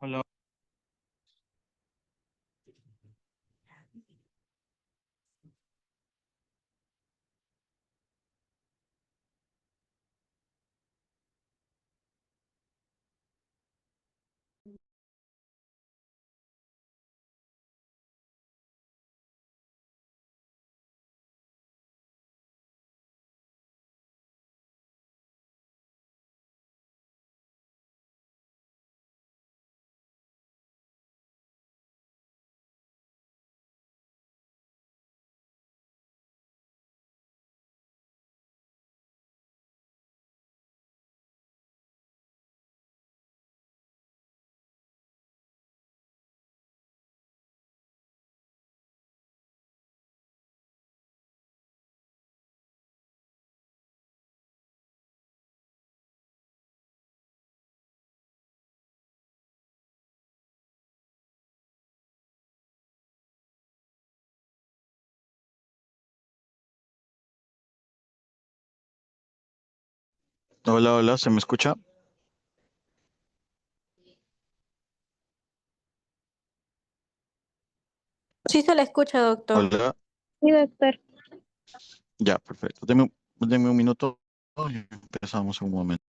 Hola, hola, hola, ¿se me escucha? Sí se le escucha, doctor. Hola, Sí, doctor. ya, perfecto. Deme un minuto y empezamos en un momento.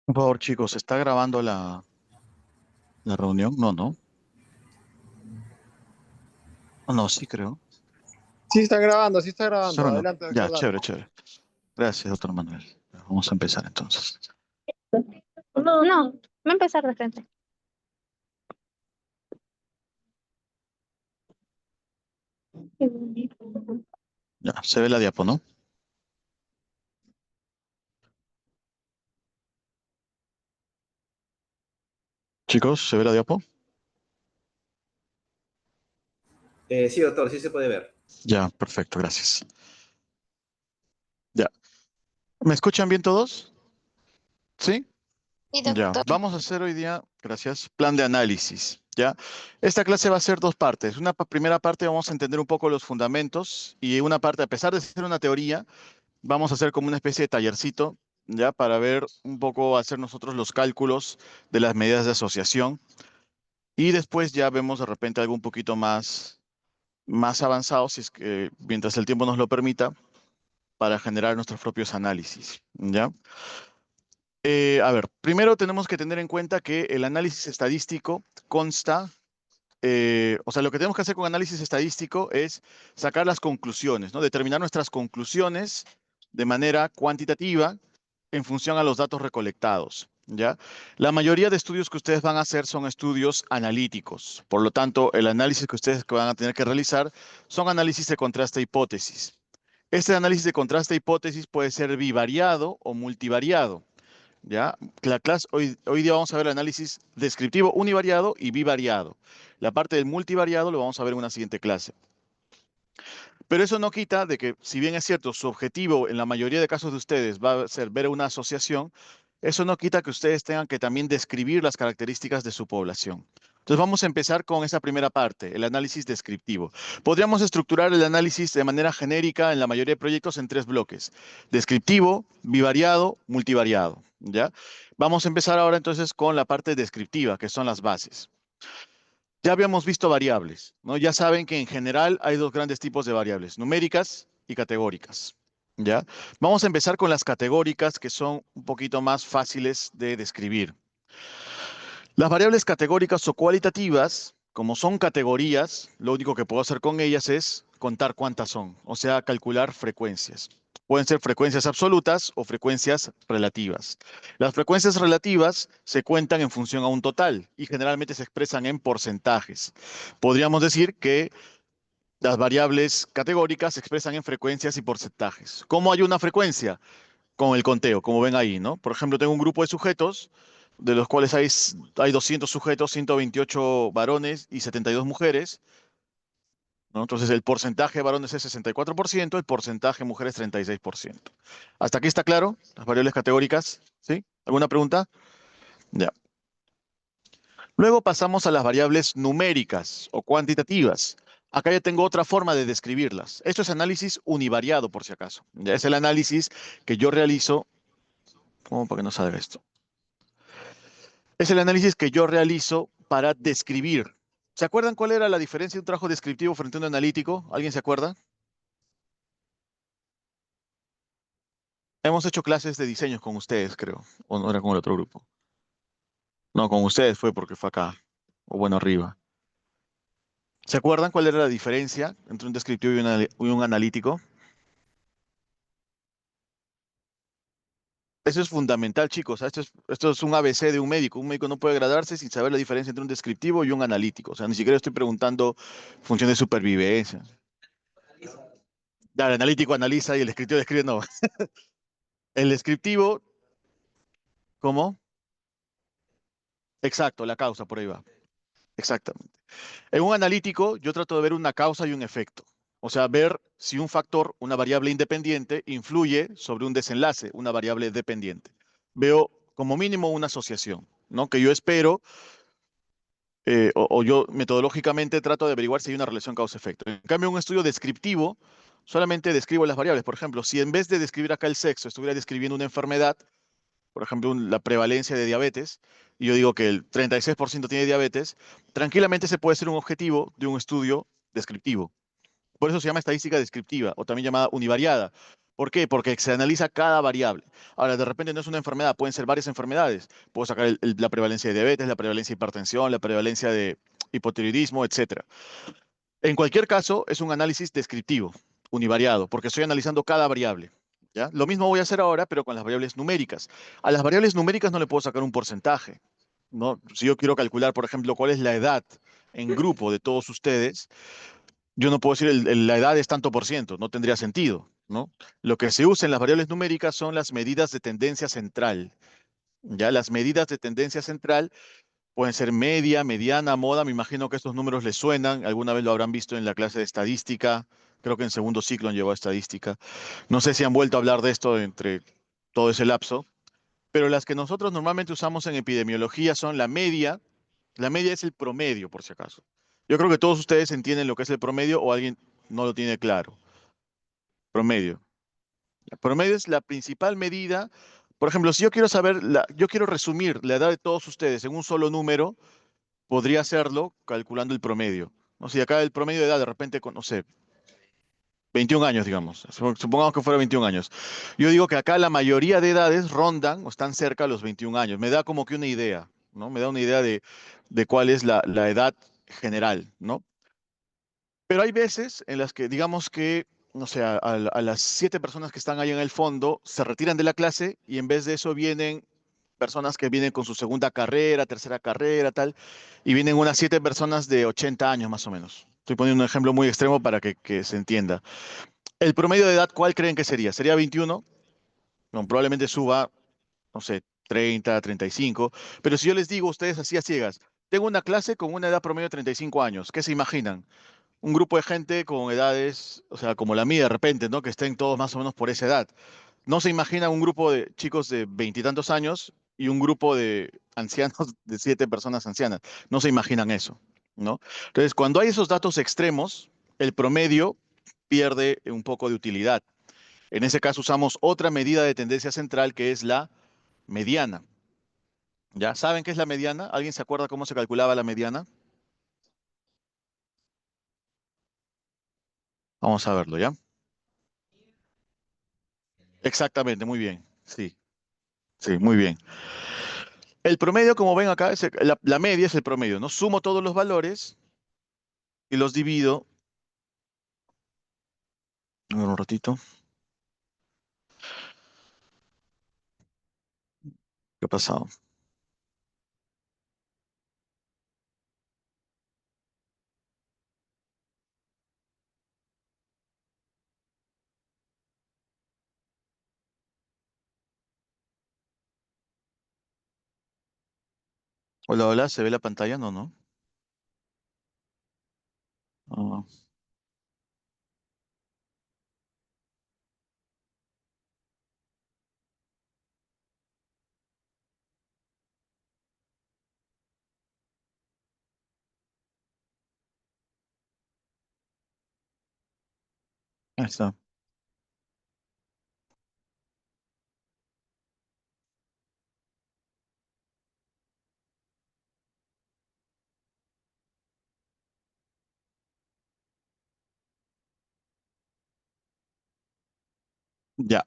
Por favor, chicos, ¿se está grabando la reunión? No, no. Oh, no, sí creo. Sí está grabando, sí está grabando. Solo no. Adelante, Ya, doctor Dan. chévere, chévere. Gracias, doctor Manuel. Vamos a empezar entonces. No, no, va a empezar de frente. Ya, se ve la diapo, ¿no? Chicos, ¿se ve la diapo? Sí, doctor, sí se puede ver. Ya, perfecto, gracias. Ya. ¿Me escuchan bien todos? ¿Sí? Sí, Ya, doctor. vamos a hacer hoy día, gracias, plan de análisis, ¿ya? Esta clase va a ser dos partes. Una primera parte vamos a entender un poco los fundamentos y una parte, a pesar de ser una teoría, vamos a hacer como una especie de tallercito, ¿ya? Para ver un poco, hacer nosotros los cálculos de las medidas de asociación y después ya vemos de repente algo un poquito más avanzado, si es que mientras el tiempo nos lo permita, para generar nuestros propios análisis, ¿ya? A ver, primero tenemos que tener en cuenta que el análisis estadístico consta, o sea, lo que tenemos que hacer con análisis estadístico es sacar las conclusiones, ¿no? Determinar nuestras conclusiones de manera cuantitativa en función a los datos recolectados, ¿ya? La mayoría de estudios que ustedes van a hacer son estudios analíticos. Por lo tanto, el análisis que ustedes van a tener que realizar son análisis de contraste e hipótesis. Este análisis de contraste e hipótesis puede ser bivariado o multivariado. ¿Ya? La clase, hoy día vamos a ver el análisis descriptivo univariado y bivariado. La parte del multivariado lo vamos a ver en una siguiente clase. Pero eso no quita de que, si bien es cierto, su objetivo en la mayoría de casos de ustedes va a ser ver una asociación, eso no quita que ustedes tengan que también describir las características de su población. Entonces vamos a empezar con esa primera parte, el análisis descriptivo. Podríamos estructurar el análisis de manera genérica en la mayoría de proyectos en tres bloques: descriptivo, bivariado, multivariado, ¿ya? Vamos a empezar ahora entonces con la parte descriptiva, que son las bases. Ya habíamos visto variables, ¿no? Ya saben que en general hay dos grandes tipos de variables, numéricas y categóricas, ¿ya? Vamos a empezar con las categóricas, que son un poquito más fáciles de describir. Las variables categóricas o cualitativas, como son categorías, lo único que puedo hacer con ellas es contar cuántas son, o sea, calcular frecuencias. Pueden ser frecuencias absolutas o frecuencias relativas. Las frecuencias relativas se cuentan en función a un total y generalmente se expresan en porcentajes. Podríamos decir que las variables categóricas se expresan en frecuencias y porcentajes. ¿Cómo hay una frecuencia? Con el conteo, como ven ahí, ¿no? Por ejemplo, tengo un grupo de sujetos, de los cuales hay 200 sujetos, 128 varones y 72 mujeres, ¿no? Entonces, el porcentaje de varones es 64%, el porcentaje de mujeres 36%. ¿Hasta aquí está claro? Las variables categóricas, ¿sí? ¿Alguna pregunta? Ya. Luego pasamos a las variables numéricas o cuantitativas. Acá ya tengo otra forma de describirlas. Esto es análisis univariado, por si acaso. Ya es el análisis que yo realizo. ¿Cómo para que no salga esto? Es el análisis que yo realizo para describir. ¿Se acuerdan cuál era la diferencia de un trabajo descriptivo frente a un analítico? ¿Alguien se acuerda? Hemos hecho clases de diseños con ustedes, creo. O no era con el otro grupo. No, con ustedes fue porque fue acá. O bueno, arriba. ¿Se acuerdan cuál era la diferencia entre un descriptivo y un analítico? Eso es fundamental, chicos. Esto es un ABC de un médico. Un médico no puede graduarse sin saber la diferencia entre un descriptivo y un analítico. O sea, ni siquiera estoy preguntando función de supervivencia. Ya, el analítico analiza y el descriptivo describe, no. El descriptivo, ¿cómo? Exacto, la causa, por ahí va. Exactamente. En un analítico, yo trato de ver una causa y un efecto. O sea, ver si un factor, una variable independiente, influye sobre un desenlace, una variable dependiente. Veo como mínimo una asociación, ¿no? Que yo espero, o yo metodológicamente trato de averiguar si hay una relación causa-efecto. En cambio, un estudio descriptivo, solamente describo las variables. Por ejemplo, si en vez de describir acá el sexo, estuviera describiendo una enfermedad, por ejemplo, la prevalencia de diabetes, y yo digo que el 36% tiene diabetes, tranquilamente se puede ser un objetivo de un estudio descriptivo. Por eso se llama estadística descriptiva o también llamada univariada, ¿Por qué? Porque se analiza cada variable. Ahora, de repente no es una enfermedad, pueden ser varias enfermedades. Puedo sacar la prevalencia de diabetes, la prevalencia de hipertensión, la prevalencia de hipotiroidismo, etcétera. En cualquier caso, es un análisis descriptivo, univariado, porque estoy analizando cada variable. ¿Ya? Lo mismo voy a hacer ahora, pero con las variables numéricas. A las variables numéricas no le puedo sacar un porcentaje, ¿no? Si yo quiero calcular, por ejemplo, cuál es la edad en grupo de todos ustedes, yo no puedo decir la edad es tanto por ciento, no tendría sentido, ¿no? Lo que se usa en las variables numéricas son las medidas de tendencia central. Ya las medidas de tendencia central pueden ser media, mediana, moda. Me imagino que estos números les suenan. Alguna vez lo habrán visto en la clase de estadística. Creo que en segundo ciclo han llevado estadística. No sé si han vuelto a hablar de esto entre todo ese lapso, pero las que nosotros normalmente usamos en epidemiología son la media. La media es el promedio, por si acaso. Yo creo que todos ustedes entienden lo que es el promedio o alguien no lo tiene claro. Promedio. El promedio es la principal medida. Por ejemplo, si yo quiero saber, yo quiero resumir la edad de todos ustedes en un solo número, podría hacerlo calculando el promedio. No sé, si acá el promedio de edad de repente, no sé, 21 años, digamos. Supongamos que fuera 21 años. Yo digo que acá la mayoría de edades rondan o están cerca de los 21 años. Me da como que una idea, ¿no? Me da una idea de cuál es la edad general, ¿no? Pero hay veces en las que, digamos que, no sé, a las 7 personas que están ahí en el fondo se retiran de la clase y en vez de eso vienen personas que vienen con su segunda carrera, tercera carrera, tal, y vienen unas 7 personas de 80 años más o menos. Estoy poniendo un ejemplo muy extremo para que se entienda. ¿El promedio de edad cuál creen que sería? ¿Sería 21? No, probablemente suba, no sé, 30, 35. Pero si yo les digo a ustedes así a ciegas, tengo una clase con una edad promedio de 35 años, ¿qué se imaginan? Un grupo de gente con edades, o sea, como la mía de repente, ¿no? Que estén todos más o menos por esa edad. No se imagina un grupo de chicos de veintitantos años y un grupo de ancianos de 7 personas ancianas. No se imaginan eso, ¿no? Entonces, cuando hay esos datos extremos, el promedio pierde un poco de utilidad. En ese caso usamos otra medida de tendencia central que es la mediana. ¿Ya? ¿Saben qué es la mediana? ¿Alguien se acuerda cómo se calculaba la mediana? Vamos a verlo, ¿ya? Exactamente, muy bien. Sí, sí, muy bien. El promedio, como ven acá, la media es el promedio, ¿no? Sumo todos los valores y los divido. A ver, un ratito. ¿Qué ha pasado? Hola, hola, ¿se ve la pantalla? No, no. Ah, ahí está. Ya.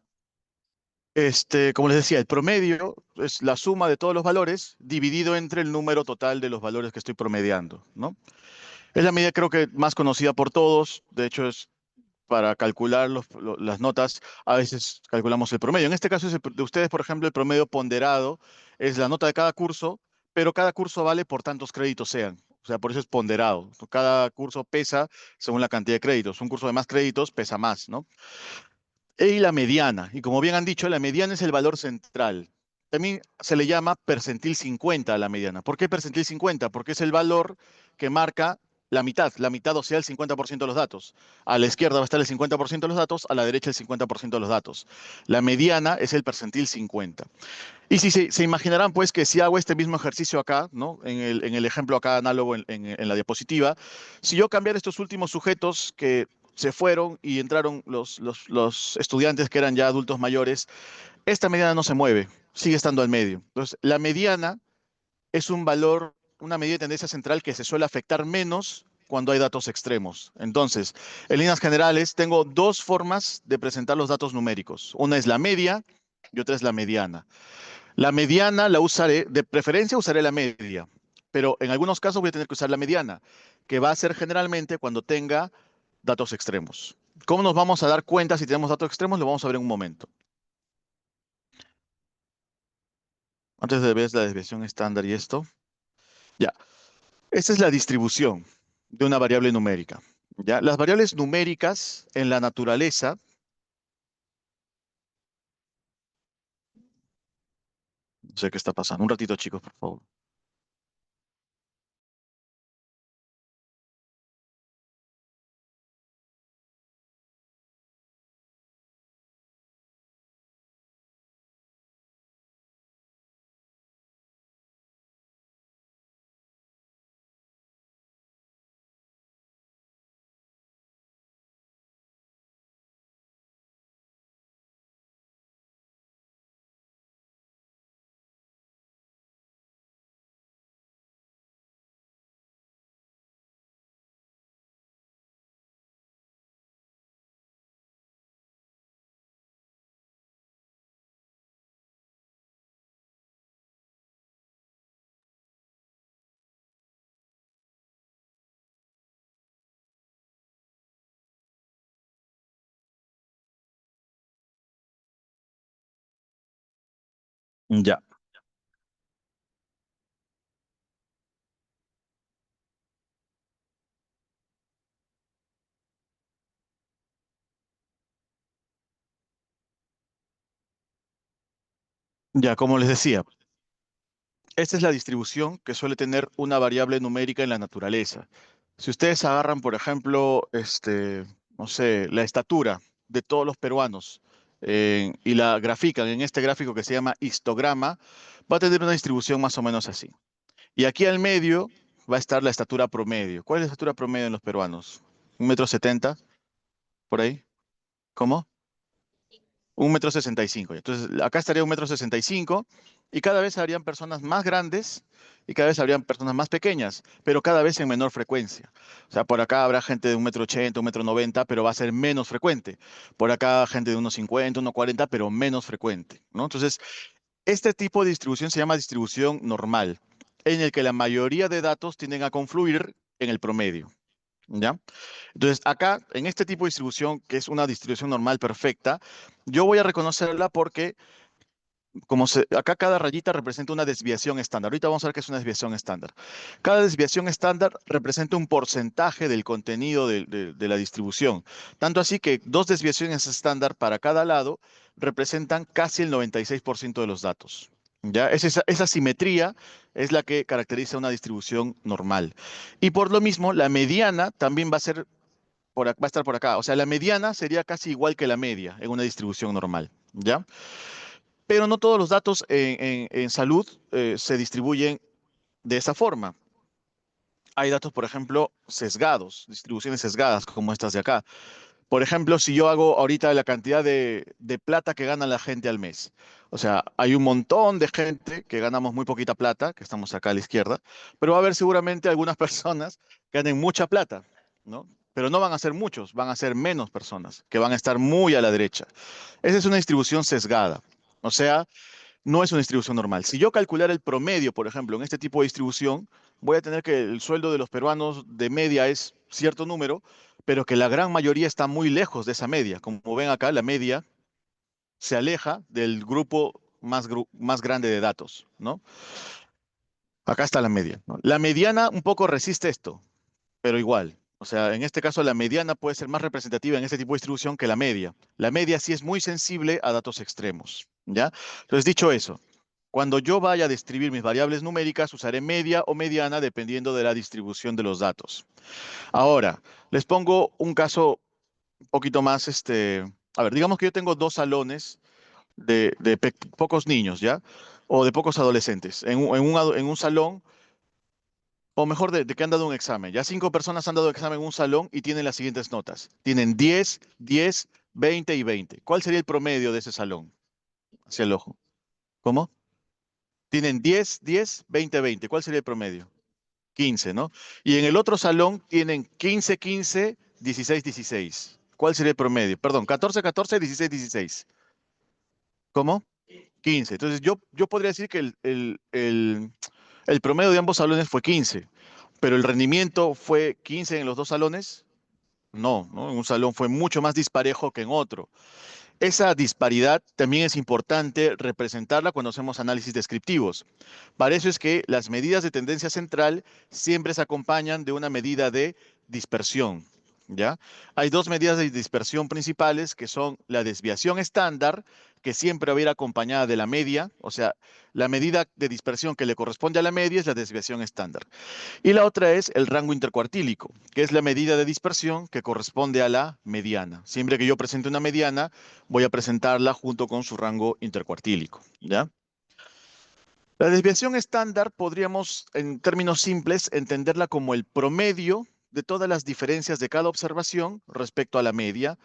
Como les decía, el promedio es la suma de todos los valores dividido entre el número total de los valores que estoy promediando, ¿no? Es la medida creo que más conocida por todos. De hecho, es para calcular las notas, a veces calculamos el promedio. En este caso es de ustedes, por ejemplo, el promedio ponderado es la nota de cada curso, pero cada curso vale por tantos créditos sean. O sea, por eso es ponderado. Cada curso pesa según la cantidad de créditos. Un curso de más créditos pesa más, ¿no? Y la mediana. Y como bien han dicho, la mediana es el valor central. También se le llama percentil 50 a la mediana. ¿Por qué percentil 50? Porque es el valor que marca la mitad, o sea, el 50% de los datos. A la izquierda va a estar el 50% de los datos, a la derecha el 50% de los datos. La mediana es el percentil 50. Y si se imaginarán, pues, que si hago este mismo ejercicio acá, ¿no? En el ejemplo acá análogo en la diapositiva, si yo cambiara estos últimos sujetos que se fueron y entraron los estudiantes que eran ya adultos mayores, esta mediana no se mueve, sigue estando al medio. Entonces, la mediana es un valor, una medida de tendencia central que se suele afectar menos cuando hay datos extremos. Entonces, en líneas generales, tengo dos formas de presentar los datos numéricos. Una es la media y otra es la mediana. La mediana la usaré, de preferencia usaré la media, pero en algunos casos voy a tener que usar la mediana, que va a ser generalmente cuando tenga datos extremos. ¿Cómo nos vamos a dar cuenta si tenemos datos extremos? Lo vamos a ver en un momento. Antes de ver la desviación estándar y esto. Ya, esta es la distribución de una variable numérica. ¿Ya? Las variables numéricas en la naturaleza, no sé qué está pasando. Un ratito, chicos, por favor. Ya, ya, como les decía, esta es la distribución que suele tener una variable numérica en la naturaleza. Si ustedes agarran, por ejemplo, no sé, la estatura de todos los peruanos y la grafican en este gráfico que se llama histograma, va a tener una distribución más o menos así. Y aquí al medio va a estar la estatura promedio. ¿Cuál es la estatura promedio en los peruanos? ¿1,70 m? ¿Por ahí? ¿Cómo? 1,65 m. Entonces, acá estaría 1,65 m y cada vez habrían personas más grandes y cada vez habrían personas más pequeñas, pero cada vez en menor frecuencia. O sea, por acá habrá gente de 1,80 m, 1,90 m, pero va a ser menos frecuente. Por acá gente de 1,50 m, 1,40 m, pero menos frecuente, ¿no? Entonces, este tipo de distribución se llama distribución normal, en el que la mayoría de datos tienden a confluir en el promedio, ¿ya? Entonces, acá, en este tipo de distribución, que es una distribución normal perfecta, yo voy a reconocerla porque acá cada rayita representa una desviación estándar. Ahorita vamos a ver qué es una desviación estándar. Cada desviación estándar representa un porcentaje del contenido de la distribución. Tanto así que dos desviaciones estándar para cada lado representan casi el 96% de los datos. ¿Ya? Esa simetría es la que caracteriza una distribución normal. Y por lo mismo, la mediana también va a ser va a estar por acá. O sea, la mediana sería casi igual que la media en una distribución normal. ¿Ya? Pero no todos los datos en salud se distribuyen de esa forma. Hay datos, por ejemplo, sesgados, distribuciones sesgadas, como estas de acá. Por ejemplo, si yo hago ahorita la cantidad de plata que gana la gente al mes. O sea, hay un montón de gente que ganamos muy poquita plata, que estamos acá a la izquierda, pero va a haber seguramente algunas personas que ganen mucha plata, ¿no? Pero no van a ser muchos, van a ser menos personas, que van a estar muy a la derecha. Esa es una distribución sesgada. O sea, no es una distribución normal. Si yo calculara el promedio, por ejemplo, en este tipo de distribución, voy a tener que el sueldo de los peruanos de media es cierto número, pero que la gran mayoría está muy lejos de esa media. Como ven acá, la media se aleja del grupo más grande de datos, ¿no? Acá está la media, ¿no? La mediana un poco resiste esto, pero igual. O sea, en este caso la mediana puede ser más representativa en este tipo de distribución que la media. La media sí es muy sensible a datos extremos, ¿ya? Entonces, dicho eso, cuando yo vaya a describir mis variables numéricas, usaré media o mediana dependiendo de la distribución de los datos. Ahora, les pongo un caso un poquito más, a ver, digamos que yo tengo dos salones de pocos niños, ¿ya? O de pocos adolescentes. En un salón o mejor, de que han dado un examen. Ya 5 personas han dado examen en un salón y tienen las siguientes notas. Tienen 10, 10, 20 y 20. ¿Cuál sería el promedio de ese salón? Hacia el ojo. ¿Cómo? Tienen 10, 10, 20, 20. ¿Cuál sería el promedio? 15, ¿no? Y en el otro salón tienen 15, 15, 16, 16. ¿Cuál sería el promedio? Perdón, 14, 14, 16, 16. ¿Cómo? 15. Entonces yo podría decir que el promedio de ambos salones fue 15, pero el rendimiento fue 15 en los dos salones. No, ¿no? En un salón fue mucho más disparejo que en otro. Esa disparidad también es importante representarla cuando hacemos análisis descriptivos. Para eso es que las medidas de tendencia central siempre se acompañan de una medida de dispersión, ¿ya? Hay dos medidas de dispersión principales que son la desviación estándar, que siempre va a ir acompañada de la media, o sea, la medida de dispersión que le corresponde a la media es la desviación estándar. Y la otra es el rango intercuartílico, que es la medida de dispersión que corresponde a la mediana. Siempre que yo presente una mediana, voy a presentarla junto con su rango intercuartílico, ¿ya? La desviación estándar podríamos, en términos simples, entenderla como el promedio de todas las diferencias de cada observación respecto a la media.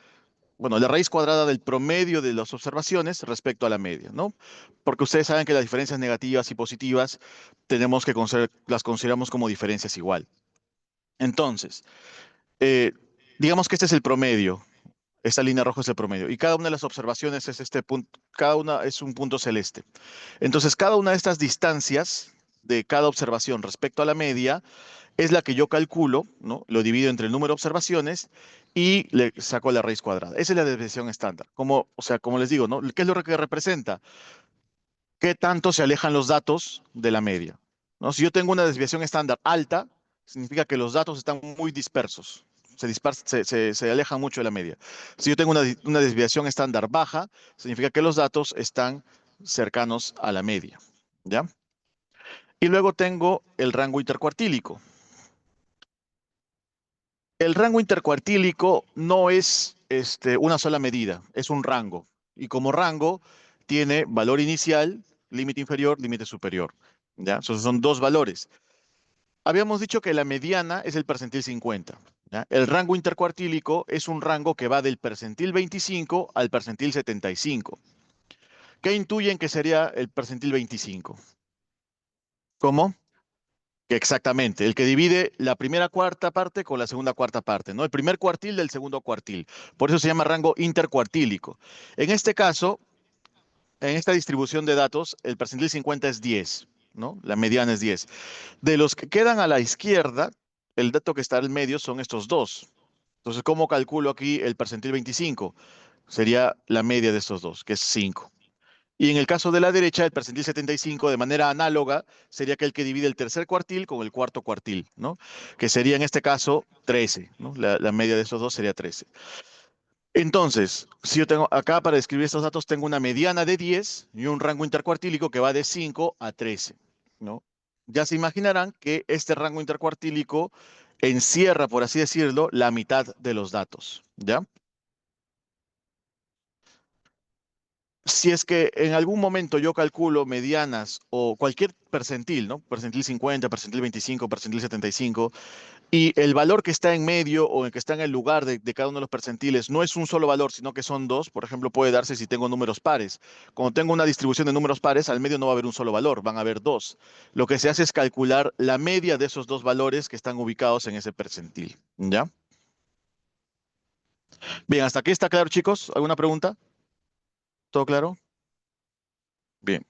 Bueno, la raíz cuadrada del promedio de las observaciones respecto a la media, ¿no? Porque ustedes saben que las diferencias negativas y positivas las consideramos como diferencias igual. Entonces, eh, digamos que este es el promedio. Esta línea roja es el promedio. Y cada una de las observaciones es este punto, cada una es un punto celeste. Entonces, cada una de estas distancias de cada observación respecto a la media es la que yo calculo, ¿no? Lo divido entre el número de observaciones y le saco la raíz cuadrada. Esa es la desviación estándar. Como, o sea, como les digo, ¿no? ¿Qué es lo que representa? ¿Qué tanto se alejan los datos de la media? ¿No? Si yo tengo una desviación estándar alta, significa que los datos están muy dispersos. Se alejan mucho de la media. Si yo tengo una desviación estándar baja, significa que los datos están cercanos a la media. ¿Ya? Y luego tengo el rango intercuartílico. El rango intercuartílico no es una sola medida, es un rango. Y como rango tiene valor inicial, límite inferior, límite superior. ¿Ya? Esos son dos valores. Habíamos dicho que la mediana es el percentil 50. ¿Ya? El rango intercuartílico es un rango que va del percentil 25 al percentil 75. ¿Qué intuyen que sería el percentil 25? ¿Cómo? Exactamente, el que divide la primera cuarta parte con la segunda cuarta parte, ¿no? El primer cuartil del segundo cuartil. Por eso se llama rango intercuartílico. En este caso, en esta distribución de datos, el percentil 50 es 10, ¿no? La mediana es 10. De los que quedan a la izquierda, el dato que está al medio son estos dos. Entonces, ¿cómo calculo aquí el percentil 25? Sería la media de estos dos, que es 5. Y en el caso de la derecha, el percentil 75, de manera análoga, sería aquel que divide el tercer cuartil con el cuarto cuartil, ¿no? Que sería en este caso 13, ¿no? La media de estos dos sería 13. Entonces, si yo tengo acá para describir estos datos, tengo una mediana de 10 y un rango intercuartílico que va de 5 a 13, ¿no? Ya se imaginarán que este rango intercuartílico encierra, por así decirlo, la mitad de los datos, ¿ya? Si es que en algún momento yo calculo medianas o cualquier percentil, ¿no? Percentil 50, percentil 25, percentil 75, y el valor que está en medio o el que está en el lugar de cada uno de los percentiles no es un solo valor, sino que son dos, por ejemplo, puede darse si tengo números pares. Cuando tengo una distribución de números pares, al medio no va a haber un solo valor, van a haber dos. Lo que se hace es calcular la media de esos dos valores que están ubicados en ese percentil, ¿ya? Bien, hasta aquí está claro, chicos. ¿Alguna pregunta? ¿Todo claro? Bien.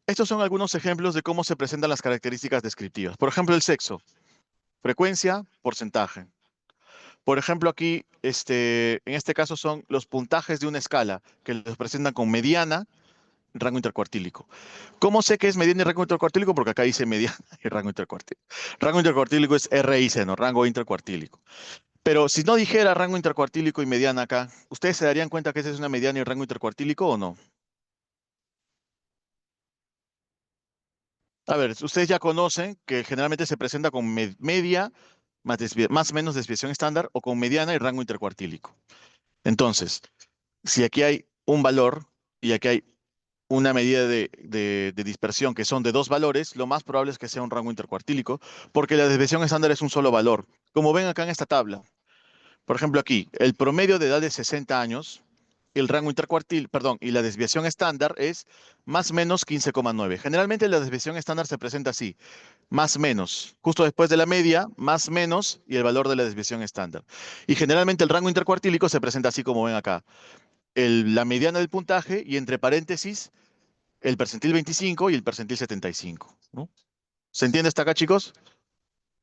Estos son algunos ejemplos de cómo se presentan las características descriptivas. Por ejemplo, el sexo, frecuencia, porcentaje. Por ejemplo, aquí, en este caso son los puntajes de una escala que los presentan con mediana, rango intercuartílico. ¿Cómo sé que es mediana y rango intercuartílico? Porque acá dice mediana y rango intercuartílico. Rango intercuartílico es RIC, ¿no? Rango intercuartílico. Pero si no dijera rango intercuartílico y mediana acá, ¿ustedes se darían cuenta que esa es una mediana y rango intercuartílico o no? A ver, ustedes ya conocen que generalmente se presenta con media más o menos desviación estándar o con mediana y rango intercuartílico. Entonces, si aquí hay un valor y aquí hay una medida de dispersión que son de dos valores, lo más probable es que sea un rango intercuartílico, porque la desviación estándar es un solo valor. Como ven acá en esta tabla, por ejemplo aquí, el promedio de edad de 60 años el rango intercuartil, perdón, y la desviación estándar es más menos 15,9. Generalmente la desviación estándar se presenta así, más menos, justo después de la media, más menos y el valor de la desviación estándar. Y generalmente el rango intercuartílico se presenta así como ven acá, la mediana del puntaje y entre paréntesis el percentil 25 y el percentil 75, ¿no? ¿Se entiende hasta acá, chicos?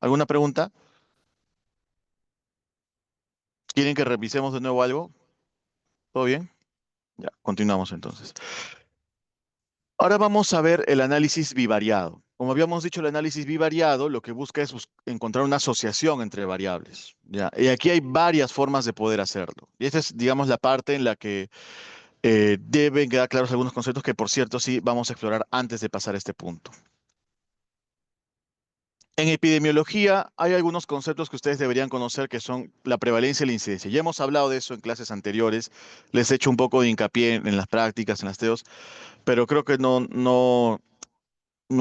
¿Alguna pregunta? ¿Quieren que revisemos de nuevo algo? ¿Todo bien? Ya, continuamos entonces. Ahora vamos a ver el análisis bivariado. Como habíamos dicho, el análisis bivariado lo que busca es encontrar una asociación entre variables, ¿ya? Y aquí hay varias formas de poder hacerlo. Y esta es, digamos, la parte en la que deben quedar claros algunos conceptos que, por cierto, sí vamos a explorar antes de pasar a este punto. En epidemiología hay algunos conceptos que ustedes deberían conocer que son la prevalencia y la incidencia. Ya hemos hablado de eso en clases anteriores. Les he hecho un poco de hincapié en las prácticas, en las TEOs, pero creo que no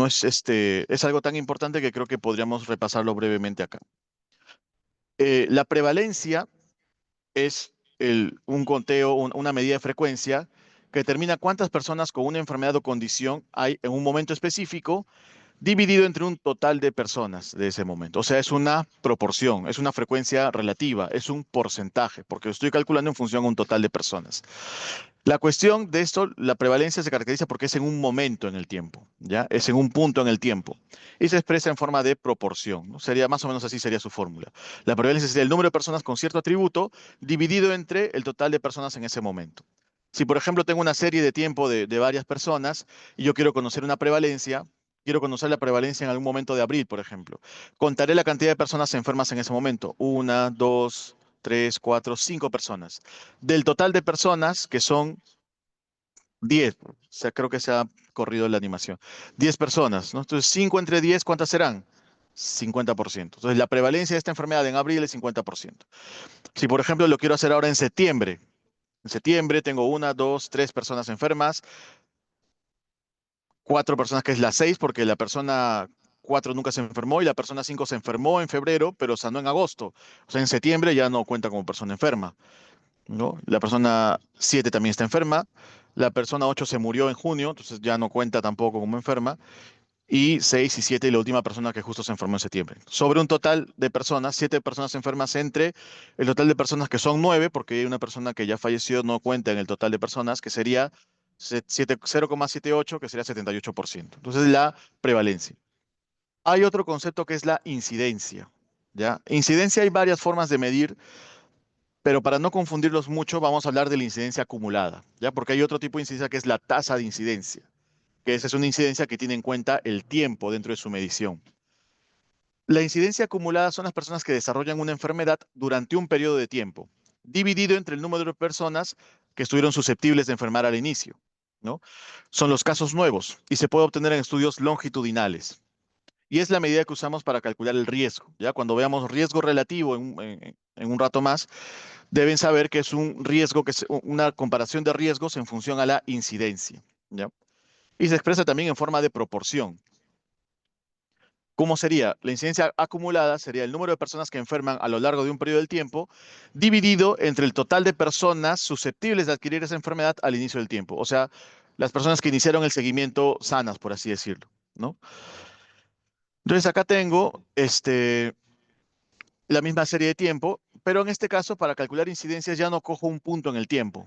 es es algo tan importante que creo que podríamos repasarlo brevemente acá. La prevalencia es un conteo, una medida de frecuencia que determina cuántas personas con una enfermedad o condición hay en un momento específico dividido entre un total de personas de ese momento. O sea, es una proporción, es una frecuencia relativa, es un porcentaje, porque lo estoy calculando en función a un total de personas. La cuestión de esto, la prevalencia se caracteriza porque es en un momento en el tiempo, ¿ya? Es en un punto en el tiempo. Y se expresa en forma de proporción, ¿no? Sería más o menos así sería su fórmula. La prevalencia sería el número de personas con cierto atributo dividido entre el total de personas en ese momento. Si, por ejemplo, tengo una serie de tiempo de varias personas y yo quiero conocer una prevalencia, quiero conocer la prevalencia en algún momento de abril, por ejemplo, contaré la cantidad de personas enfermas en ese momento. Una, dos, tres, cuatro, cinco personas. Del total de personas, que son 10, o sea, creo que se ha corrido la animación. 10 personas, ¿no? Entonces, 5 entre 10, ¿cuántas serán? 50%. Entonces, la prevalencia de esta enfermedad en abril es 50%. Si, por ejemplo, lo quiero hacer ahora en septiembre tengo una, dos, tres personas enfermas, cuatro personas que es la 6, porque la persona 4 nunca se enfermó y la persona 5 se enfermó en febrero, pero sanó en agosto. O sea, en septiembre ya no cuenta como persona enferma, ¿no? La persona 7 también está enferma. La persona 8 se murió en junio, entonces ya no cuenta tampoco como enferma. Y 6 y 7 y la última persona que justo se enfermó en septiembre. Sobre un total de personas, 7 personas enfermas entre el total de personas que son 9, porque hay una persona que ya falleció, no cuenta en el total de personas, que sería 0,78, que sería 78%. Entonces, la prevalencia. Hay otro concepto que es la incidencia, ¿ya? Incidencia hay varias formas de medir, pero para no confundirlos mucho, vamos a hablar de la incidencia acumulada, ¿ya? Porque hay otro tipo de incidencia que es la tasa de incidencia, que esa es una incidencia que tiene en cuenta el tiempo dentro de su medición. La incidencia acumulada son las personas que desarrollan una enfermedad durante un periodo de tiempo, dividido entre el número de personas que estuvieron susceptibles de enfermar al inicio, ¿no? Son los casos nuevos y se puede obtener en estudios longitudinales. Y es la medida que usamos para calcular el riesgo. Ya cuando veamos riesgo relativo en un rato más, deben saber que es un riesgo, que es una comparación de riesgos en función a la incidencia, ¿ya? Y se expresa también en forma de proporción. ¿Cómo sería? La incidencia acumulada sería el número de personas que enferman a lo largo de un periodo del tiempo, dividido entre el total de personas susceptibles de adquirir esa enfermedad al inicio del tiempo. O sea, las personas que iniciaron el seguimiento sanas, por así decirlo, ¿no? Entonces acá tengo la misma serie de tiempo, pero en este caso para calcular incidencias ya no cojo un punto en el tiempo,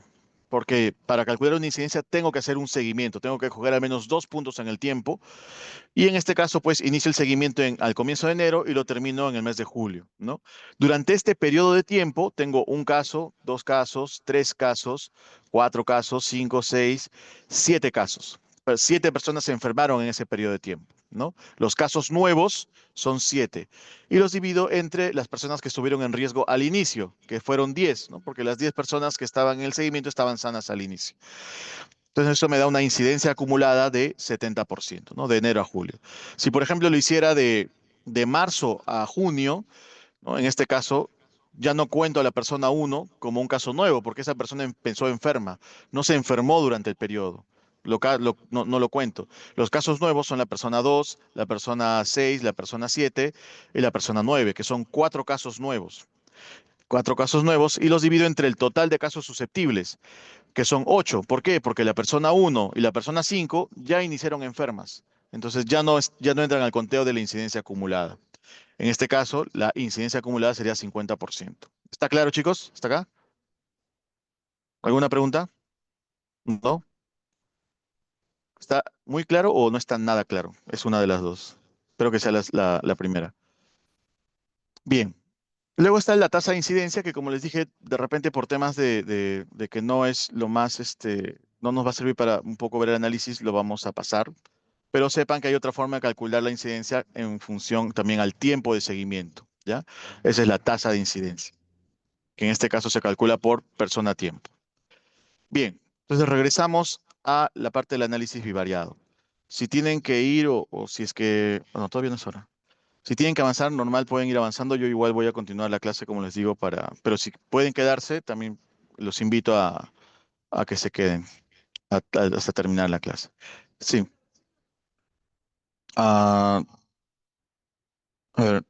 porque para calcular una incidencia tengo que hacer un seguimiento, tengo que coger al menos 2 puntos en el tiempo. Y en este caso, pues inicio el seguimiento al comienzo de enero y lo termino en el mes de julio, ¿no? Durante este periodo de tiempo tengo un caso, 2 casos, 3 casos, 4 casos, 5, 6, 7 casos. 7 personas se enfermaron en ese periodo de tiempo, ¿no? Los casos nuevos son 7. Y los divido entre las personas que estuvieron en riesgo al inicio, que fueron 10, ¿no? Porque las 10 personas que estaban en el seguimiento estaban sanas al inicio. Entonces eso me da una incidencia acumulada de 70%, ¿no? De enero a julio. Si por ejemplo lo hiciera de marzo a junio, ¿no? En este caso ya no cuento a la persona 1 como un caso nuevo, porque esa persona empezó enferma, no se enfermó durante el periodo. No lo cuento. Los casos nuevos son la persona 2, la persona 6, la persona 7 y la persona 9, que son 4 casos nuevos. 4 casos nuevos y los divido entre el total de casos susceptibles. que son 8. ¿Por qué? Porque la persona 1 y la persona 5 ya iniciaron enfermas. Entonces ya no entran al conteo de la incidencia acumulada. En este caso, la incidencia acumulada sería 50%. ¿Está claro, chicos? ¿Está acá? ¿Alguna pregunta? ¿No? ¿Está muy claro o no está nada claro? Es una de las dos. Espero que sea la primera. Bien. Luego está la tasa de incidencia, que como les dije, de repente por temas de que no es lo más, no nos va a servir para un poco ver el análisis, lo vamos a pasar. Pero sepan que hay otra forma de calcular la incidencia en función también al tiempo de seguimiento, ¿ya? Esa es la tasa de incidencia, que en este caso se calcula por persona a tiempo. Bien, entonces regresamos a la parte del análisis bivariado. Si tienen que ir o si es que, bueno, todavía no es hora. Si tienen que avanzar, normal pueden ir avanzando. Yo igual voy a continuar la clase como les digo pero si pueden quedarse, también los invito a que se queden hasta terminar la clase. Sí. Ah, a ver,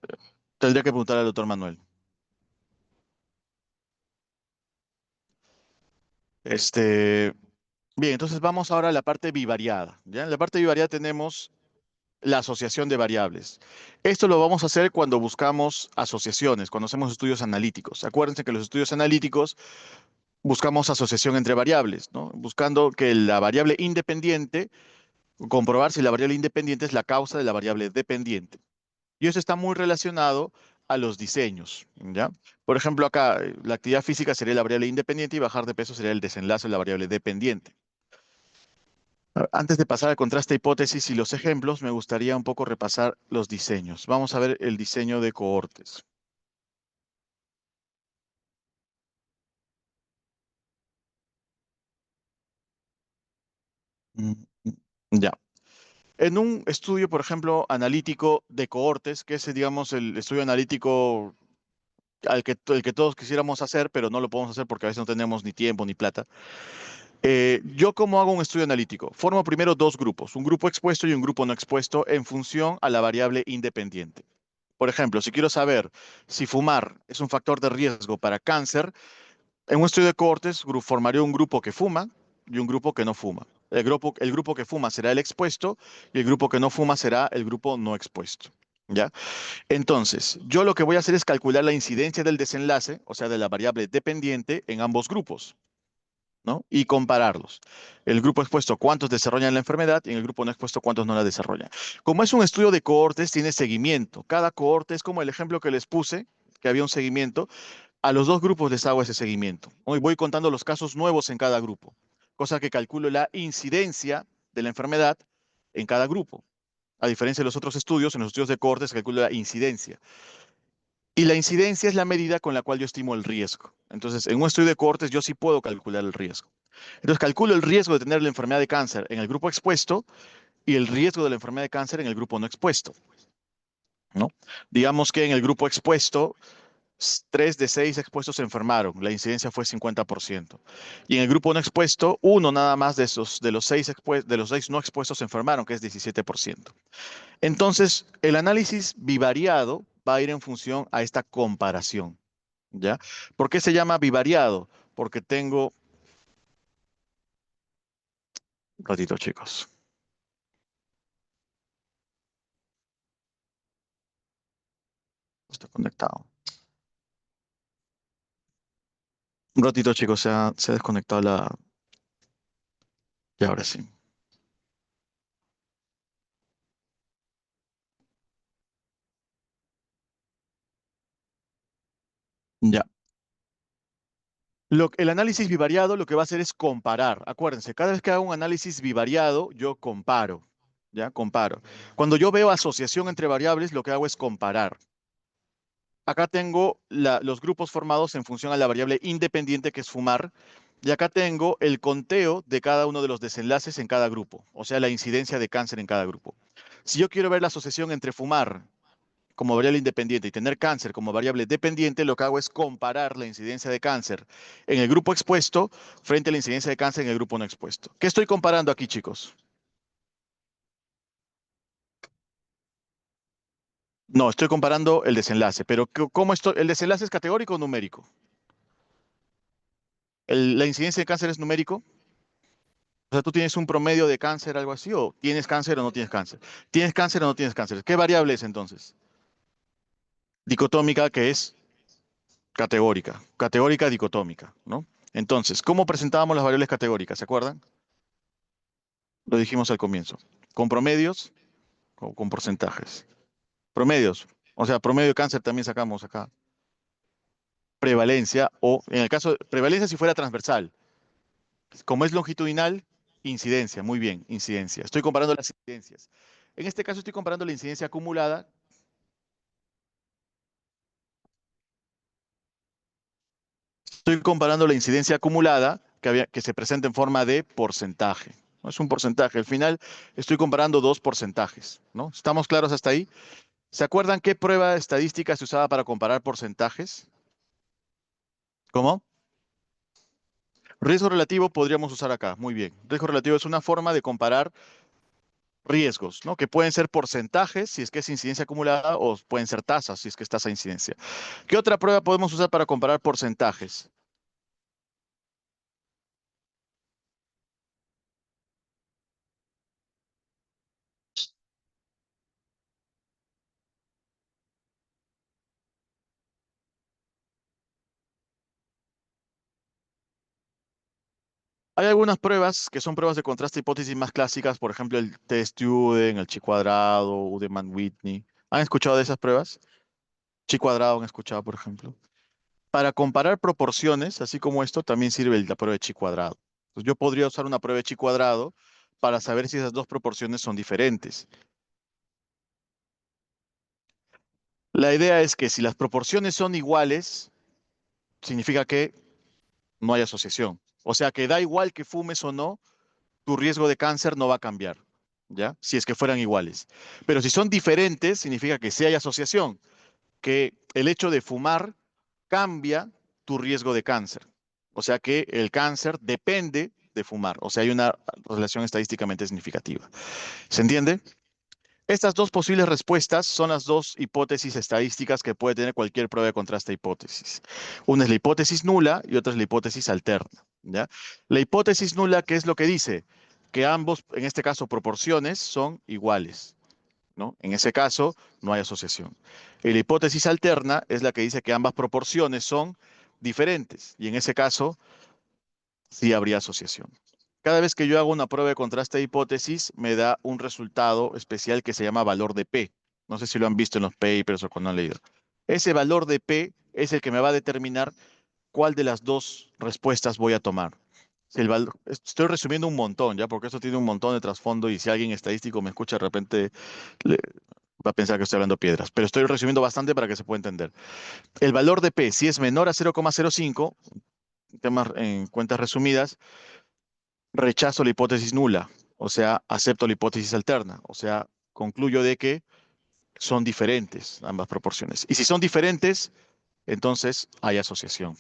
tendría que preguntar al doctor Manuel. Este, bien, entonces vamos ahora a la parte bivariada. ¿Ya? En la parte bivariada tenemos la asociación de variables. Esto lo vamos a hacer cuando buscamos asociaciones, cuando hacemos estudios analíticos. Acuérdense que los estudios analíticos buscamos asociación entre variables, ¿no? Buscando que la variable independiente, comprobar si la variable independiente es la causa de la variable dependiente. Y eso está muy relacionado a los diseños, ¿ya? Por ejemplo, acá la actividad física sería la variable independiente y bajar de peso sería el desenlace de la variable dependiente. Antes de pasar al contraste hipótesis y los ejemplos, me gustaría un poco repasar los diseños. Vamos a ver el diseño de cohortes. Mm, mm, Ya. En un estudio, por ejemplo, analítico de cohortes, que es, digamos, el estudio analítico el que todos quisiéramos hacer, pero no lo podemos hacer porque a veces no tenemos ni tiempo ni plata. Yo, ¿cómo hago un estudio analítico? Formo primero dos grupos, un grupo expuesto y un grupo no expuesto en función a la variable independiente. Por ejemplo, si quiero saber si fumar es un factor de riesgo para cáncer, en un estudio de cohortes formaré un grupo que fuma y un grupo que no fuma. El grupo que fuma será el expuesto y el grupo que no fuma será el grupo no expuesto. ¿Ya? Entonces, yo lo que voy a hacer es calcular la incidencia del desenlace, o sea, de la variable dependiente en ambos grupos, ¿no? Y compararlos. El grupo expuesto, cuántos desarrollan la enfermedad, y en el grupo no expuesto, cuántos no la desarrollan. Como es un estudio de cohortes, tiene seguimiento. Cada cohorte es como el ejemplo que les puse, que había un seguimiento. A los dos grupos les hago ese seguimiento. Hoy voy contando los casos nuevos en cada grupo, cosa que calculo la incidencia de la enfermedad en cada grupo. A diferencia de los otros estudios, en los estudios de cohortes se calcula la incidencia. Y la incidencia es la medida con la cual yo estimo el riesgo. Entonces, en un estudio de cohortes yo sí puedo calcular el riesgo. Entonces, calculo el riesgo de tener la enfermedad de cáncer en el grupo expuesto y el riesgo de la enfermedad de cáncer en el grupo no expuesto, ¿no? Digamos que en el grupo expuesto, 3 de 6 expuestos se enfermaron, la incidencia fue 50%. Y en el grupo no expuesto, uno nada más de los seis no expuestos se enfermaron, que es 17%. Entonces, el análisis bivariado va a ir en función a esta comparación, ¿ya? ¿Por qué se llama bivariado? Porque tengo... Un ratito, chicos. Está conectado. Un ratito, chicos, se ha desconectado la... Y ahora sí. Ya. El análisis bivariado lo que va a hacer es comparar. Acuérdense, cada vez que hago un análisis bivariado, yo comparo. ¿Ya? Comparo. Cuando yo veo asociación entre variables, lo que hago es comparar. Acá tengo los grupos formados en función a la variable independiente que es fumar. Y acá tengo el conteo de cada uno de los desenlaces en cada grupo, o sea, la incidencia de cáncer en cada grupo. Si yo quiero ver la asociación entre fumar como variable independiente y tener cáncer como variable dependiente, lo que hago es comparar la incidencia de cáncer en el grupo expuesto frente a la incidencia de cáncer en el grupo no expuesto. ¿Qué estoy comparando aquí, chicos? No, estoy comparando el desenlace, pero ¿cómo esto? ¿El desenlace es categórico o numérico? ¿La incidencia de cáncer es numérico? O sea, tú tienes un promedio de cáncer, algo así, o tienes cáncer o no tienes cáncer. ¿Tienes cáncer o no tienes cáncer? ¿Qué variable es entonces? Dicotómica, que es categórica. Categórica, dicotómica, ¿no? Entonces, ¿cómo presentábamos las variables categóricas? ¿Se acuerdan? Lo dijimos al comienzo. ¿Con promedios o con porcentajes? Promedios. O sea, promedio de cáncer también sacamos acá. Prevalencia, o en el caso de prevalencia si fuera transversal. Como es longitudinal, incidencia. Muy bien, incidencia. Estoy comparando las incidencias. En este caso estoy comparando la incidencia acumulada. Estoy comparando la incidencia acumulada que se presenta en forma de porcentaje. ¿No? Es un porcentaje. Al final estoy comparando dos porcentajes, ¿no? ¿Estamos claros hasta ahí? ¿Se acuerdan qué prueba estadística se usaba para comparar porcentajes? ¿Cómo? Riesgo relativo podríamos usar acá. Muy bien. Riesgo relativo es una forma de comparar riesgos, ¿no? Que pueden ser porcentajes si es que es incidencia acumulada o pueden ser tasas si es que es tasa de incidencia. ¿Qué otra prueba podemos usar para comparar porcentajes? Hay algunas pruebas que son pruebas de contraste hipótesis más clásicas, por ejemplo, el test Uden, el chi cuadrado, Udeman-Whitney. ¿Han escuchado de esas pruebas? Chi cuadrado han escuchado, por ejemplo. Para comparar proporciones, así como esto, también sirve la prueba de chi cuadrado. Entonces, yo podría usar una prueba de chi cuadrado para saber si esas dos proporciones son diferentes. La idea es que si las proporciones son iguales, significa que no hay asociación. O sea que da igual que fumes o no, tu riesgo de cáncer no va a cambiar, ¿ya? Si es que fueran iguales. Pero si son diferentes, significa que sí hay asociación, que el hecho de fumar cambia tu riesgo de cáncer. O sea que el cáncer depende de fumar. O sea, hay una relación estadísticamente significativa. ¿Se entiende? Estas dos posibles respuestas son las dos hipótesis estadísticas que puede tener cualquier prueba de contraste hipótesis. Una es la hipótesis nula y otra es la hipótesis alterna, ¿ya? La hipótesis nula, ¿qué es lo que dice? Que ambos, en este caso, proporciones son iguales, ¿no? En ese caso, no hay asociación. Y la hipótesis alterna es la que dice que ambas proporciones son diferentes y en ese caso, sí habría asociación. Cada vez que yo hago una prueba de contraste de hipótesis, me da un resultado especial que se llama valor de P. No sé si lo han visto en los papers o cuando han leído. Ese valor de P es el que me va a determinar cuál de las dos respuestas voy a tomar. Si estoy resumiendo un montón, ¿ya? Porque esto tiene un montón de trasfondo y si alguien estadístico me escucha de repente le- va a pensar que estoy hablando piedras. Pero estoy resumiendo bastante para que se pueda entender. El valor de P, si es menor a 0,05, temas en cuentas resumidas, rechazo la hipótesis nula, o sea, acepto la hipótesis alterna, o sea, concluyo de que son diferentes ambas proporciones. Y si son diferentes, entonces hay asociación.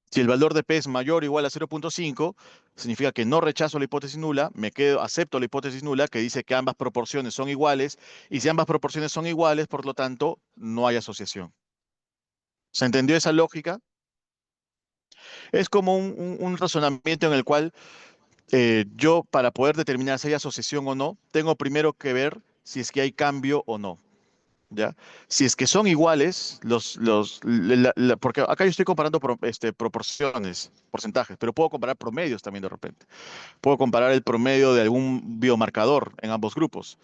Si el valor de P es mayor o igual a 0,5, significa que no rechazo la hipótesis nula, me quedo, acepto la hipótesis nula que dice que ambas proporciones son iguales, y si ambas proporciones son iguales, por lo tanto, no hay asociación. ¿Se entendió esa lógica? Es como un razonamiento en el cual yo para poder determinar si hay asociación o no, tengo primero que ver si es que hay cambio o no, ¿ya? Si es que son iguales, porque acá yo estoy comparando proporciones, porcentajes, pero puedo comparar promedios también de repente. Puedo comparar el promedio de algún biomarcador en ambos grupos.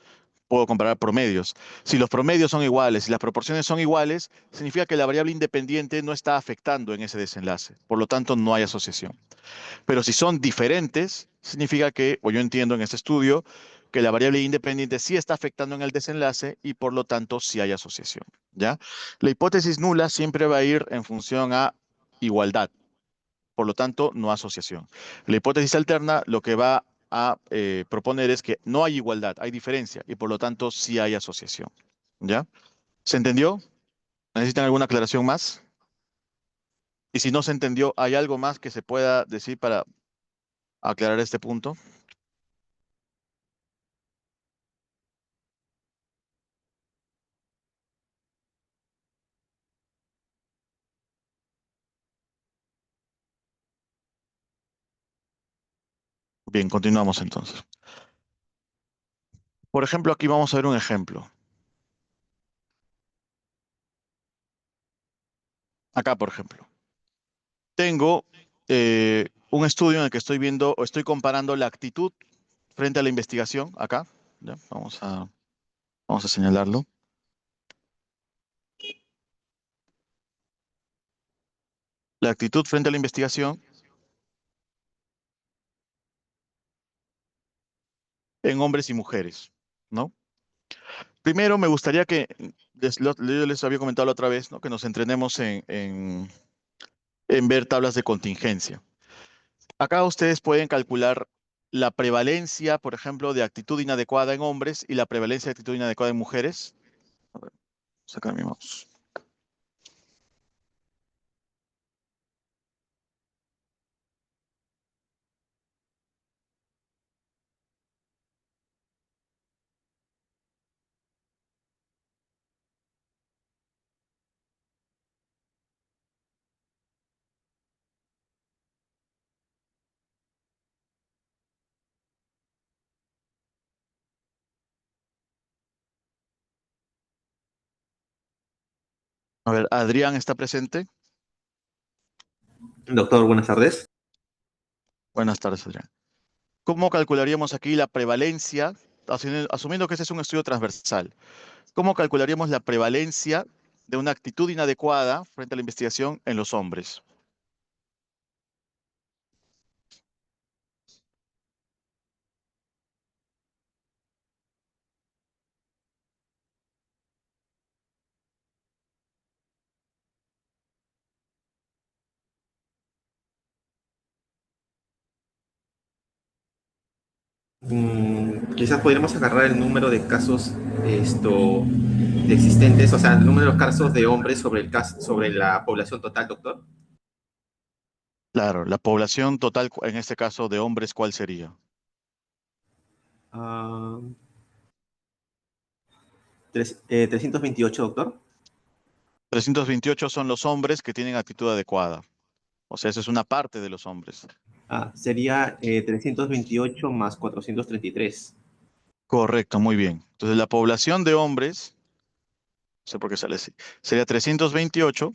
Puedo comparar promedios. Si los promedios son iguales, si las proporciones son iguales, significa que la variable independiente no está afectando en ese desenlace. Por lo tanto, no hay asociación. Pero si son diferentes, significa que, o yo entiendo en este estudio, que la variable independiente sí está afectando en el desenlace y por lo tanto sí hay asociación, ¿ya? La hipótesis nula siempre va a ir en función a igualdad, por lo tanto no asociación. La hipótesis alterna lo que va a proponer es que no hay igualdad, hay diferencia y por lo tanto sí hay asociación, ¿ya? ¿Se entendió? ¿Necesitan alguna aclaración más? Y si no se entendió, ¿hay algo más que se pueda decir para aclarar este punto? Bien, continuamos entonces. Por ejemplo, aquí vamos a ver un ejemplo. Acá, por ejemplo. Tengo un estudio en el que estoy viendo o estoy comparando la actitud frente a la investigación. Acá, ¿ya? Vamos a señalarlo. La actitud frente a la investigación en hombres y mujeres, ¿no? Primero, me gustaría que, yo les había comentado la otra vez, ¿no? Que nos entrenemos en ver tablas de contingencia. Acá ustedes pueden calcular la prevalencia, por ejemplo, de actitud inadecuada en hombres y la prevalencia de actitud inadecuada en mujeres. A ver, sacar mi mouse. A ver, Adrián está presente. Doctor, buenas tardes. Buenas tardes, Adrián. ¿Cómo calcularíamos aquí la prevalencia, asumiendo que este es un estudio transversal? ¿Cómo calcularíamos la prevalencia de una actitud inadecuada frente a la investigación en los hombres? Quizás podríamos agarrar el número de casos de existentes, o sea, el número de casos de hombres sobre sobre la población total, doctor. Claro, la población total, en este caso de hombres, ¿cuál sería? Ah, 328, doctor. 328 son los hombres que tienen actitud adecuada. O sea, eso es una parte de los hombres. Sería 328 más 433. Correcto, muy bien. Entonces, la población de hombres, no sé por qué sale así, sería 328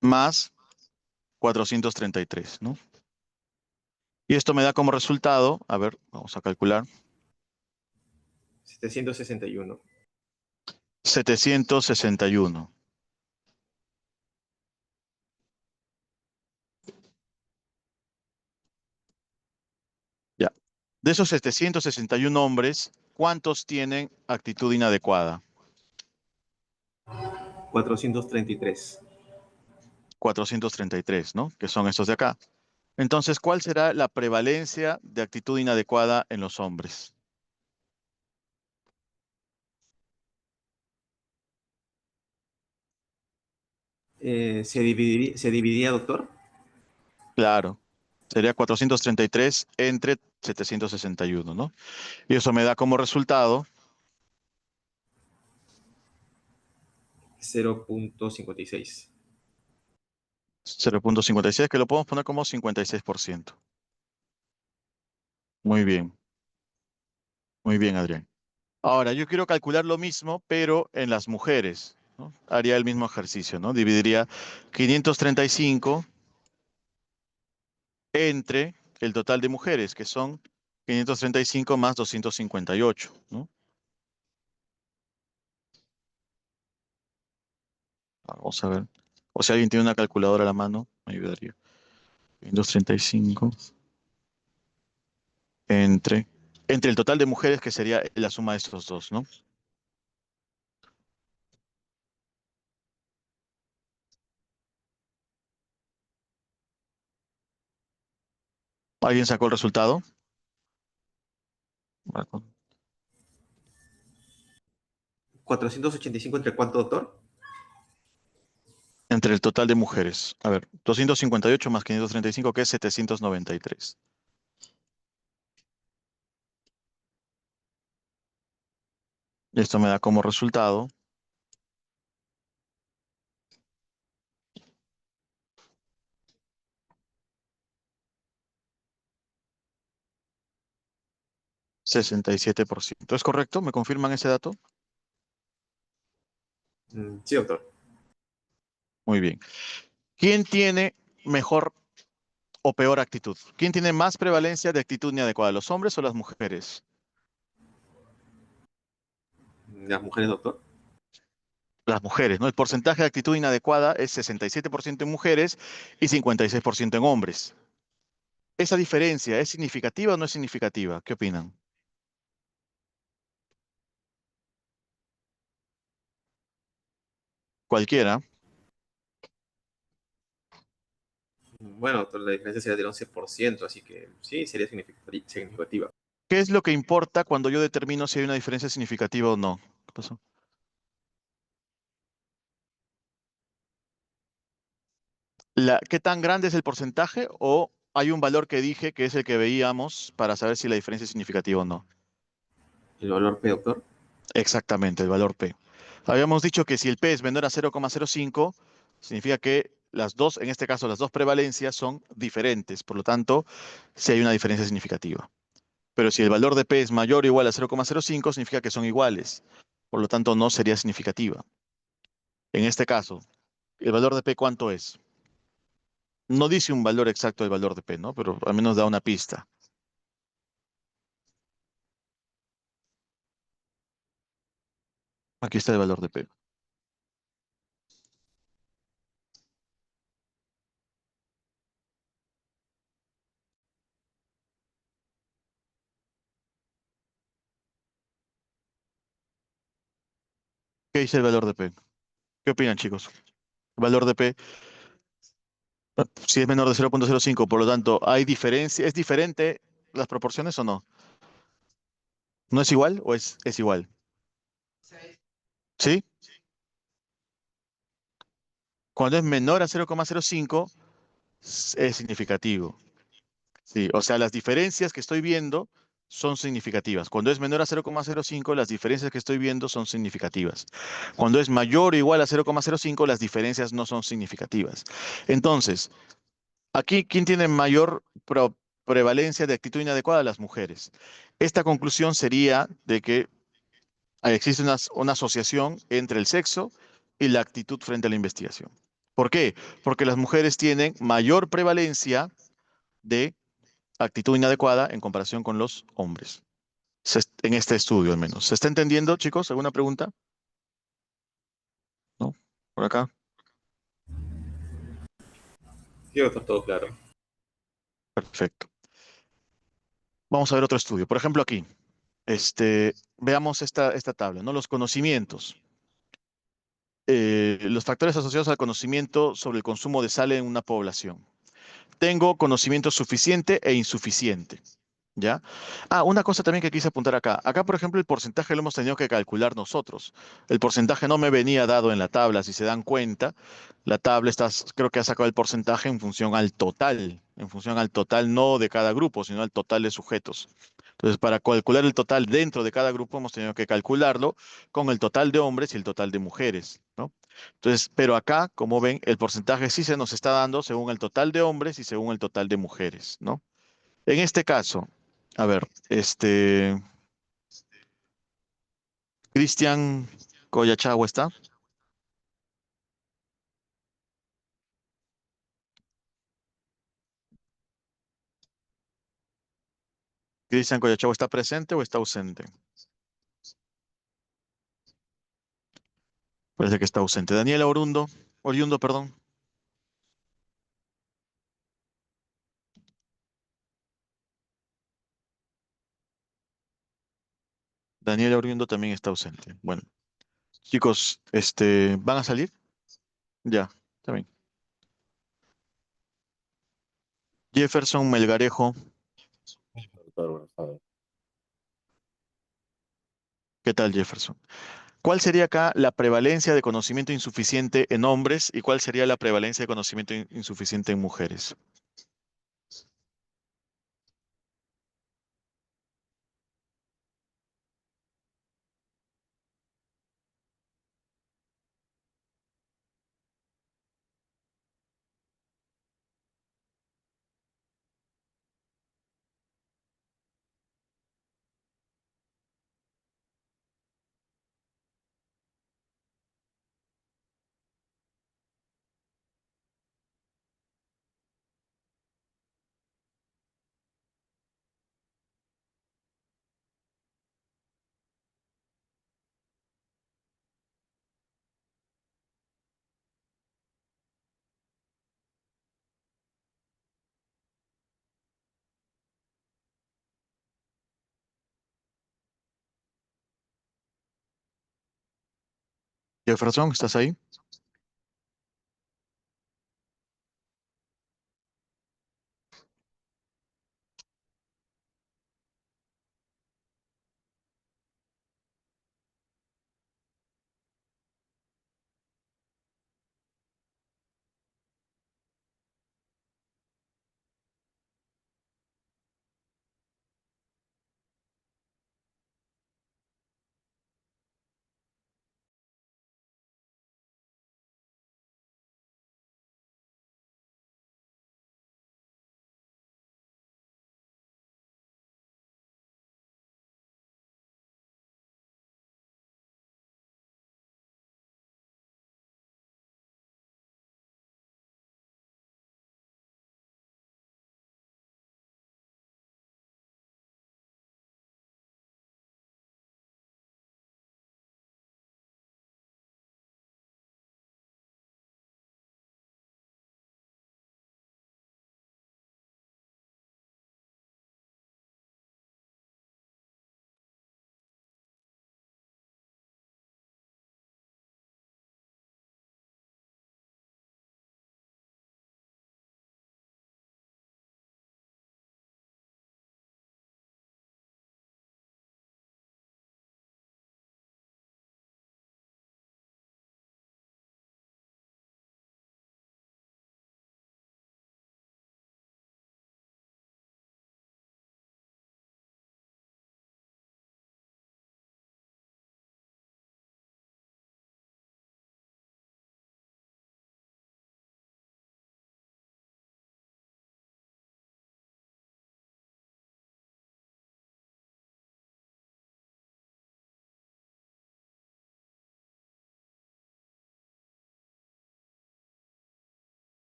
más 433, ¿no? Y esto me da como resultado, a ver, vamos a calcular, 761. 761. Ya. De esos 761 hombres, ¿cuántos tienen actitud inadecuada? 433. 433, ¿no? Que son estos de acá. Entonces, ¿cuál será la prevalencia de actitud inadecuada en los hombres? Se dividiría, doctor. Claro, sería 433 entre 761, ¿no? Y eso me da como resultado 0.56. 0,56, que lo podemos poner como 56%. Muy bien, Adrián. Ahora, yo quiero calcular lo mismo, pero en las mujeres, ¿no? Haría el mismo ejercicio, ¿no? Dividiría 535 entre el total de mujeres, que son 535 más 258, ¿no? Vamos a ver. O si alguien tiene una calculadora a la mano, me ayudaría. 535 entre, entre el total de mujeres, que sería la suma de estos dos, ¿no? ¿Alguien sacó el resultado? 485 entre cuánto, doctor. Entre el total de mujeres. A ver, 258 más 535, que es 793. Esto me da como resultado 67%. ¿Es correcto? ¿Me confirman ese dato? Sí, doctor. Muy bien. ¿Quién tiene mejor o peor actitud? ¿Quién tiene más prevalencia de actitud inadecuada, los hombres o las mujeres? Las mujeres, doctor. Las mujeres, ¿no? El porcentaje de actitud inadecuada es 67% en mujeres y 56% en hombres. ¿Esa diferencia es significativa o no es significativa? ¿Qué opinan? Cualquiera. Bueno, doctor, la diferencia sería del 11%, así que sí, sería significativa. ¿Qué es lo que importa cuando yo determino si hay una diferencia significativa o no? ¿Qué pasó? ¿Qué tan grande es el porcentaje o hay un valor que dije que es el que veíamos para saber si la diferencia es significativa o no? ¿El valor P, doctor? Exactamente, el valor P. Habíamos dicho que si el P es menor a 0,05, significa que las dos, en este caso las dos prevalencias son diferentes, por lo tanto, si hay una diferencia significativa. Pero si el valor de P es mayor o igual a 0,05, significa que son iguales, por lo tanto no sería significativa. En este caso, ¿el valor de P cuánto es? No dice un valor exacto del valor de P, ¿no? Pero al menos da una pista. Aquí está el valor de P. ¿Qué dice el valor de P? ¿Qué opinan, chicos? El valor de P, si es menor de 0,05, por lo tanto, ¿hay diferencia? ¿Es diferente las proporciones o no? ¿No es igual o es igual? ¿Sí? Cuando es menor a 0,05, es significativo. Sí, o sea, las diferencias que estoy viendo son significativas. Cuando es menor a 0,05, las diferencias que estoy viendo son significativas. Cuando es mayor o igual a 0,05, las diferencias no son significativas. Entonces, aquí, ¿quién tiene mayor prevalencia de actitud inadecuada? Las mujeres. Esta conclusión sería de que existe una asociación entre el sexo y la actitud frente a la investigación. ¿Por qué? Porque las mujeres tienen mayor prevalencia de actitud inadecuada en comparación con los hombres. En este estudio al menos. ¿Se está entendiendo, chicos? ¿Alguna pregunta? ¿No? Por acá. Sí, doctor, todo claro. Perfecto. Vamos a ver otro estudio. Por ejemplo, aquí. Veamos esta tabla, ¿no? Los conocimientos. Los factores asociados al conocimiento sobre el consumo de sal en una población. Tengo conocimiento suficiente e insuficiente. ¿Ya? Ah, una cosa también que quise apuntar acá. Acá, por ejemplo, el porcentaje lo hemos tenido que calcular nosotros. El porcentaje no me venía dado en la tabla. Si se dan cuenta, la tabla creo que ha sacado el porcentaje en función al total no de cada grupo, sino al total de sujetos. Entonces, para calcular el total dentro de cada grupo, hemos tenido que calcularlo con el total de hombres y el total de mujeres, ¿no? Entonces, pero acá, como ven, el porcentaje sí se nos está dando según el total de hombres y según el total de mujeres, ¿no? En este caso, a ver, Cristian Coyachagua está. ¿Cristian Coyachagua está presente o está ausente? Parece que está ausente. Daniela Oriundo, perdón. Daniela Oriundo también está ausente. Bueno, chicos, ¿van a salir? Ya, está bien. Jefferson Melgarejo, Doctor, buenas tardes. ¿qué tal, Jefferson? ¿Cuál sería acá la prevalencia de conocimiento insuficiente en hombres y cuál sería la prevalencia de conocimiento insuficiente en mujeres? Jefferson, ¿estás ahí?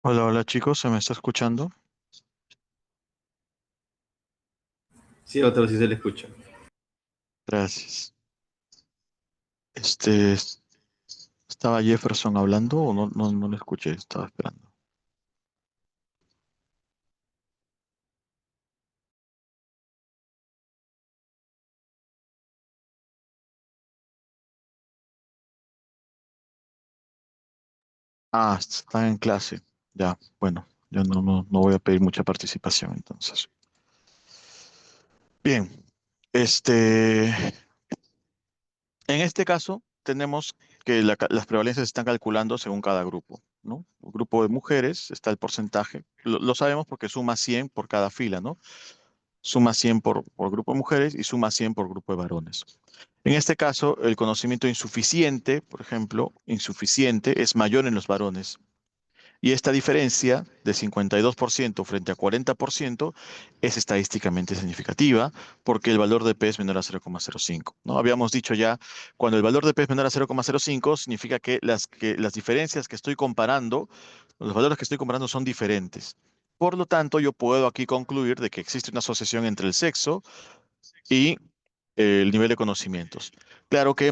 Hola, hola chicos, ¿se me está escuchando? Sí, otro sí se le escucha. Gracias. Este, ¿Estaba Jefferson hablando o no lo escuché? Estaba esperando. Ah, están en clase. Ya, bueno, yo no voy a pedir mucha participación entonces. Bien, este, en este caso tenemos que las prevalencias se están calculando según cada grupo, ¿no? El grupo de mujeres está el porcentaje, lo sabemos porque suma 100 por cada fila, ¿no? Suma 100 por grupo de mujeres y suma 100 por grupo de varones. En este caso, el conocimiento insuficiente, por ejemplo, insuficiente es mayor en los varones. Y esta diferencia de 52% frente a 40% es estadísticamente significativa porque el valor de P es menor a 0,05, ¿no? Habíamos dicho ya, cuando el valor de P es menor a 0,05 significa que las diferencias que estoy comparando, los valores que estoy comparando son diferentes. Por lo tanto, yo puedo aquí concluir de que existe una asociación entre el sexo y el nivel de conocimientos. Claro que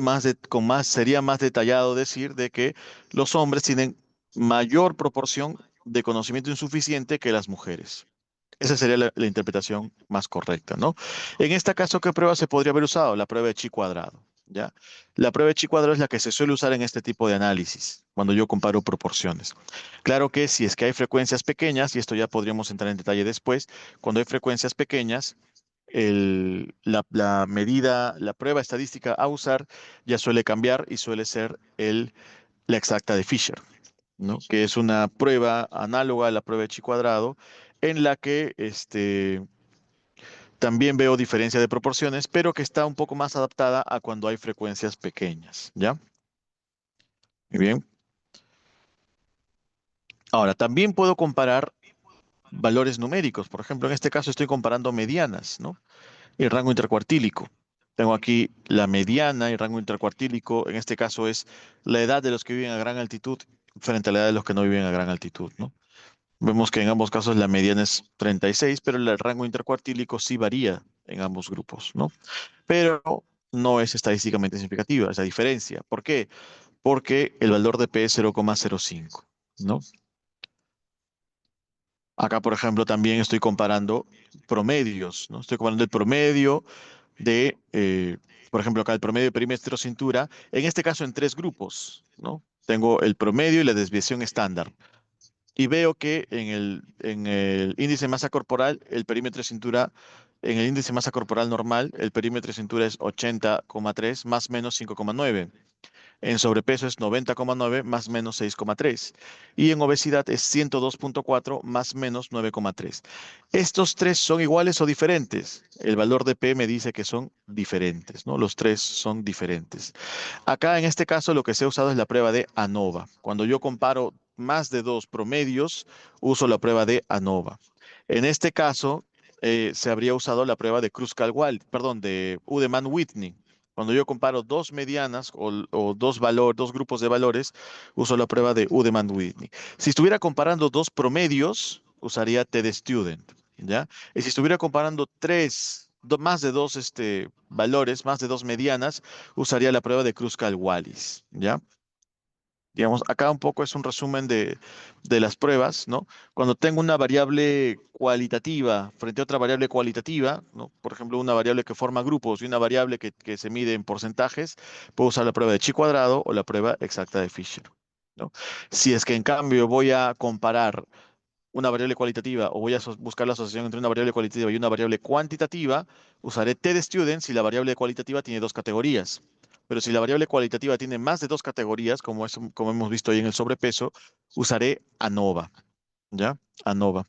sería más detallado decir de que los hombres tienen mayor proporción de conocimiento insuficiente que las mujeres. Esa sería la interpretación más correcta, ¿no? En este caso, ¿qué prueba se podría haber usado? La prueba de chi cuadrado, ¿ya? La prueba de chi cuadrado es la que se suele usar en este tipo de análisis, cuando yo comparo proporciones. Claro que si es que hay frecuencias pequeñas, y esto ya podríamos entrar en detalle después, cuando hay frecuencias pequeñas, la medida, la prueba estadística a usar ya suele cambiar y suele ser la exacta de Fisher, ¿no? Que es una prueba análoga a la prueba de chi cuadrado en la que también veo diferencia de proporciones, pero que está un poco más adaptada a cuando hay frecuencias pequeñas, ¿ya? Muy bien. Ahora, también puedo comparar valores numéricos. Por ejemplo, en este caso estoy comparando medianas, ¿no? Y rango intercuartílico. Tengo aquí la mediana y rango intercuartílico. En este caso es la edad de los que viven a gran altitud frente a la edad de los que no viven a gran altitud, ¿no? Vemos que en ambos casos la mediana es 36, pero el rango intercuartílico sí varía en ambos grupos, ¿no? Pero no es estadísticamente significativa esa diferencia. ¿Por qué? Porque el valor de P es 0,05, ¿no? Acá, por ejemplo, también estoy comparando promedios, ¿no? Estoy comparando el promedio de, por ejemplo, acá el promedio de perímetro cintura, en este caso en tres grupos, ¿no? Tengo el promedio y la desviación estándar. Y veo que en el índice de masa corporal, el perímetro de cintura, en el índice de masa corporal normal, el perímetro de cintura es 80,3 más menos 5,9. En sobrepeso es 90,9 más menos 6,3. Y en obesidad es 102,4 más menos 9,3. Estos tres son iguales o diferentes. El valor de P me dice que son diferentes, ¿no? Los tres son diferentes. Acá en este caso lo que se ha usado es la prueba de ANOVA. Cuando yo comparo más de dos promedios, uso la prueba de ANOVA. En este caso se habría usado la prueba de Kruskal-Wallis, perdón, de Udemann-Whitney. Cuando yo comparo dos medianas o dos grupos de valores, uso la prueba de Udemann-Whitney. Si estuviera comparando dos promedios, usaría TD-Student, ¿ya? Y si estuviera comparando más de dos valores, más de dos medianas, usaría la prueba de Kruskal-Wallis, ¿ya? Digamos, acá un poco es un resumen de las pruebas, ¿no? Cuando tengo una variable cualitativa frente a otra variable cualitativa, ¿no? Por ejemplo, una variable que forma grupos y una variable que se mide en porcentajes, puedo usar la prueba de chi cuadrado o la prueba exacta de Fisher, ¿no? Si es que en cambio voy a comparar una variable cualitativa o voy a buscar la asociación entre una variable cualitativa y una variable cuantitativa, usaré TD-Student si la variable cualitativa tiene dos categorías. Pero si la variable cualitativa tiene más de dos categorías, como hemos visto ahí en el sobrepeso, usaré ANOVA, ¿ya? ANOVA.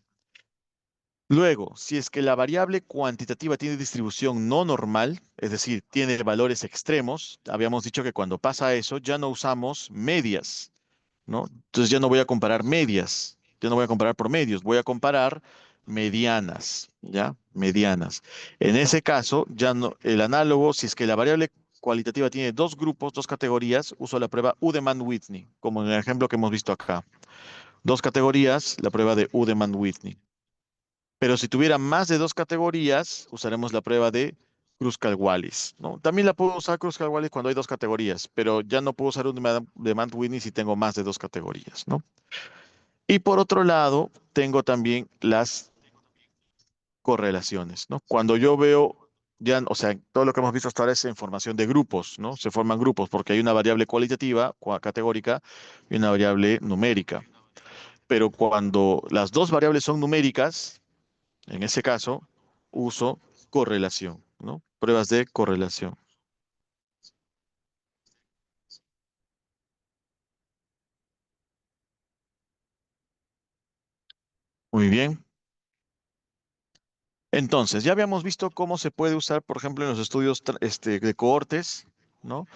Luego, si es que la variable cuantitativa tiene distribución no normal, es decir, tiene valores extremos, habíamos dicho que cuando pasa eso ya no usamos medias, ¿no? Entonces ya no voy a comparar medias, ya no voy a comparar promedios, voy a comparar medianas, ¿ya? Medianas. En ese caso, ya no, el análogo, si es que la variable cualitativa tiene dos grupos, dos categorías, uso la prueba Udemann-Whitney, como en el ejemplo que hemos visto acá. Dos categorías, la prueba de Udemann-Whitney. Pero si tuviera más de dos categorías, usaremos la prueba de Kruskal-Wallis, ¿no? También la puedo usar Kruskal-Wallis cuando hay dos categorías, pero ya no puedo usar un Udemann-Whitney si tengo más de dos categorías, ¿no? Y por otro lado, tengo también las correlaciones, ¿no? Cuando yo veo, ya, o sea, todo lo que hemos visto hasta ahora es información de grupos, ¿no? Se forman grupos porque hay una variable cualitativa, categórica, y una variable numérica. Pero cuando las dos variables son numéricas, en ese caso, uso correlación, ¿no? Pruebas de correlación. Muy bien. Entonces, ya habíamos visto cómo se puede usar, por ejemplo, en los estudios de cohortes, ¿no?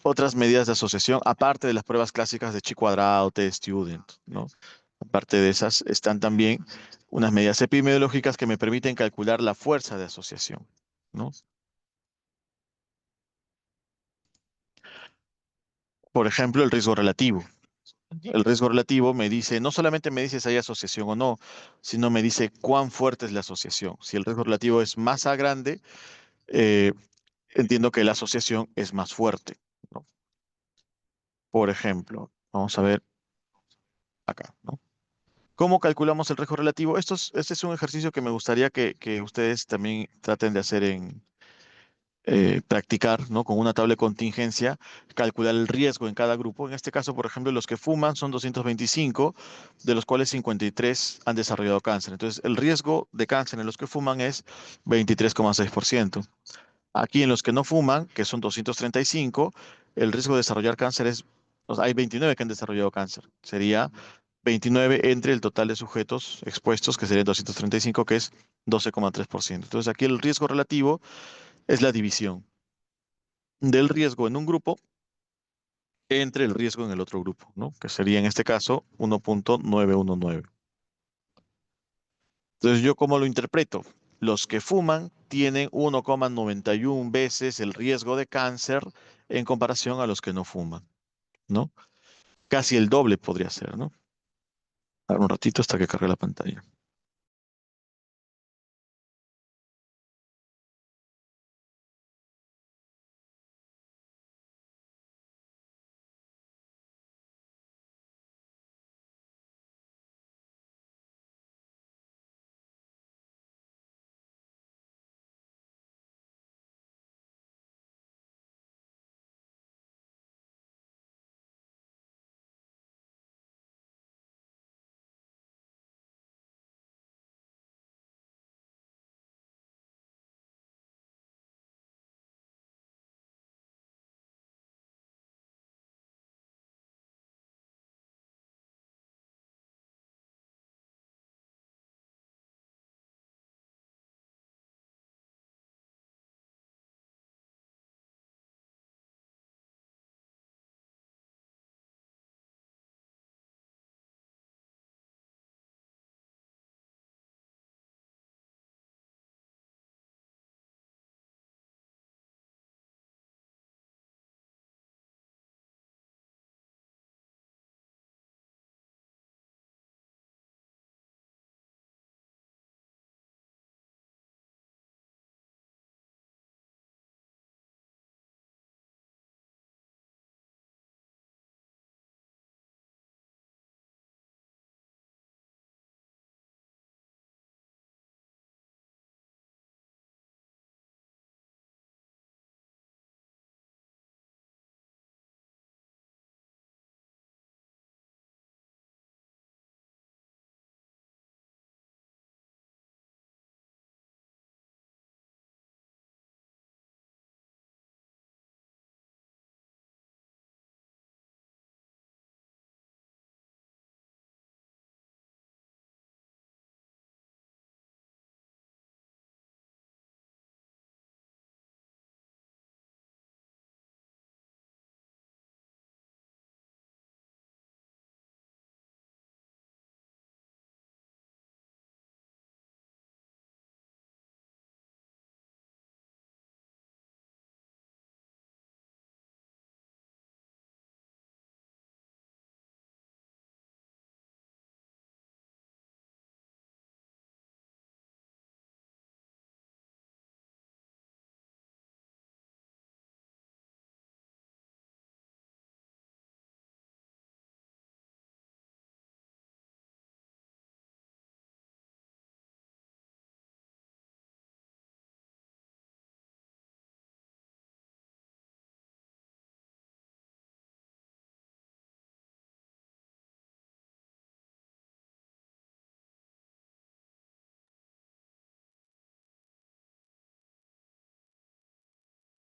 Otras medidas de asociación, aparte de las pruebas clásicas de chi cuadrado, t-student, ¿no? Aparte de esas, están también unas medidas epidemiológicas que me permiten calcular la fuerza de asociación, ¿no? Por ejemplo, el riesgo relativo. El riesgo relativo me dice, no solamente me dice si hay asociación o no, sino me dice cuán fuerte es la asociación. Si el riesgo relativo es más a grande, eh, entiendo que la asociación es más fuerte, ¿no? Por ejemplo, vamos a ver acá, ¿no? ¿Cómo calculamos el riesgo relativo? Este es un ejercicio que me gustaría que ustedes también traten de hacer practicar, ¿no? Con una tabla de contingencia, calcular el riesgo en cada grupo. En este caso, por ejemplo, los que fuman son 225, de los cuales 53 han desarrollado cáncer. Entonces, el riesgo de cáncer en los que fuman es 23,6%. Aquí en los que no fuman, que son 235, el riesgo de desarrollar cáncer es, o sea, hay 29 que han desarrollado cáncer. Sería 29 entre el total de sujetos expuestos, que serían 235, que es 12,3%. Entonces aquí el riesgo relativo es la división del riesgo en un grupo entre el riesgo en el otro grupo, ¿no? Que sería en este caso 1,919. Entonces, ¿yo cómo lo interpreto? Los que fuman tienen 1,91 veces el riesgo de cáncer en comparación a los que no fuman, ¿no? Casi el doble podría ser, ¿no? A ver, un ratito hasta que cargue la pantalla.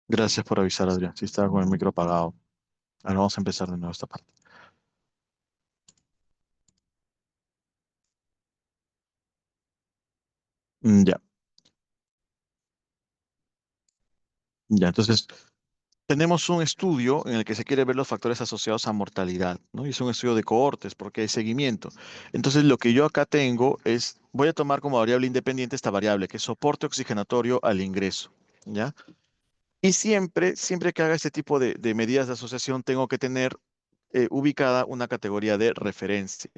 Gracias por avisar, Adrián. Sí, estaba con el micro apagado. Ahora vamos a empezar de nuevo esta parte. Ya, ya. Entonces, tenemos un estudio en el que se quiere ver los factores asociados a mortalidad, ¿no? Y es un estudio de cohortes porque hay seguimiento. Entonces, lo que yo acá tengo es, voy a tomar como variable independiente esta variable, que es soporte oxigenatorio al ingreso, ¿ya? Y siempre que haga este tipo de medidas de asociación, tengo que tener ubicada una categoría de referencia,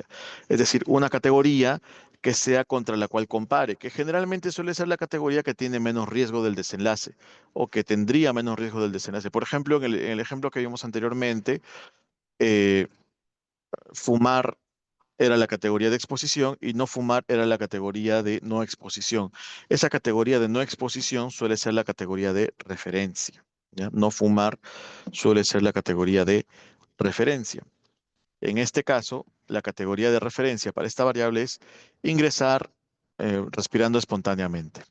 es decir, una categoría que sea contra la cual compare, que generalmente suele ser la categoría que tiene menos riesgo del desenlace o que tendría menos riesgo del desenlace. Por ejemplo, en el ejemplo que vimos anteriormente, eh, fumar era la categoría de exposición y no fumar era la categoría de no exposición. Esa categoría de no exposición suele ser la categoría de referencia, ¿ya? No fumar suele ser la categoría de referencia. En este caso, la categoría de referencia para esta variable es ingresar respirando espontáneamente,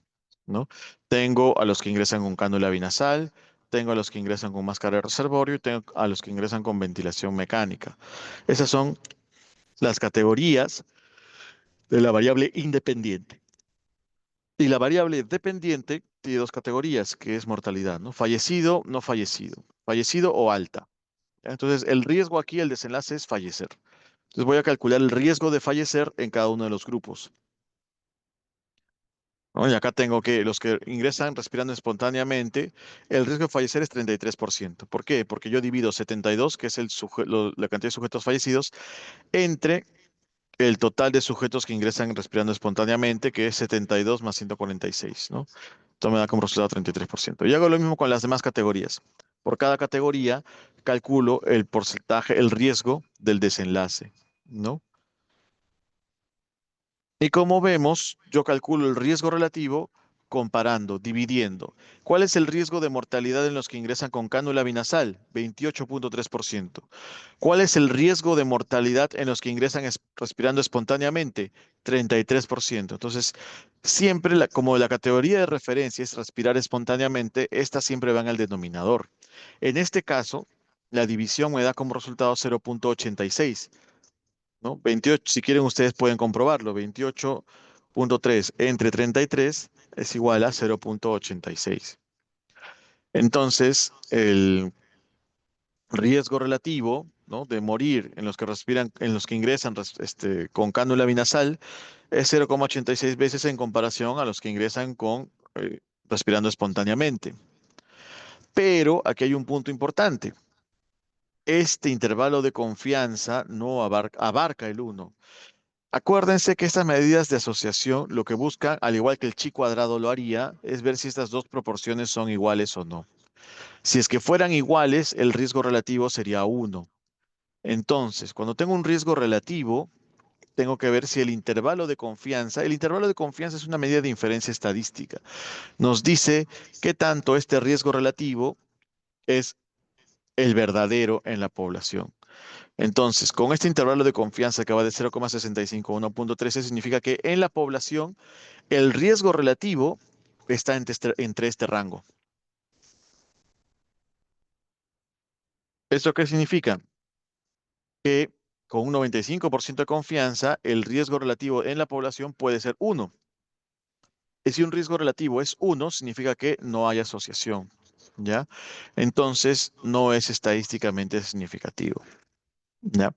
¿no? Tengo a los que ingresan con cánula binasal, tengo a los que ingresan con máscara de reservorio y tengo a los que ingresan con ventilación mecánica. Esas son las categorías de la variable independiente. Y la variable dependiente tiene dos categorías, que es mortalidad, ¿no? Fallecido, no fallecido, fallecido o alta. ¿Ya? Entonces, el riesgo aquí, el desenlace es fallecer. Entonces, voy a calcular el riesgo de fallecer en cada uno de los grupos, ¿no? Y acá tengo que los que ingresan respirando espontáneamente, el riesgo de fallecer es 33%. ¿Por qué? Porque yo divido 72, que es la cantidad de sujetos fallecidos, entre el total de sujetos que ingresan respirando espontáneamente, que es 72 más 146, ¿no? Esto me da como resultado 33%. Y hago lo mismo con las demás categorías. Por cada categoría calculo el porcentaje, el riesgo del desenlace, ¿no? Y como vemos, yo calculo el riesgo relativo comparando, dividiendo. ¿Cuál es el riesgo de mortalidad en los que ingresan con cánula binasal? 28.3%. ¿Cuál es el riesgo de mortalidad en los que ingresan respirando espontáneamente? 33%. Entonces, siempre, como la categoría de referencia es respirar espontáneamente, estas siempre van al denominador. En este caso, la división me da como resultado 0.86. ¿No? 28, si quieren ustedes pueden comprobarlo, 28.3 entre 33 es igual a 0.86. Entonces, el riesgo relativo, ¿no? de morir en los que respiran, en los que ingresan con cánula binasal es 0.86 veces en comparación a los que ingresan con respirando espontáneamente. Pero aquí hay un punto importante. Este intervalo de confianza no abarca el 1. Acuérdense que estas medidas de asociación lo que buscan, al igual que el chi cuadrado lo haría, es ver si estas dos proporciones son iguales o no. Si es que fueran iguales, el riesgo relativo sería 1. Entonces, cuando tengo un riesgo relativo, tengo que ver si el intervalo de confianza es una medida de inferencia estadística. Nos dice qué tanto este riesgo relativo es el verdadero en la población. Entonces, con este intervalo de confianza que va de 0,65 a 1.13, significa que en la población el riesgo relativo está entre este rango. ¿Esto qué significa? Que con un 95% de confianza, el riesgo relativo en la población puede ser 1. Y si un riesgo relativo es 1, significa que no hay asociación, ¿ya? Entonces, no es estadísticamente significativo, ¿ya?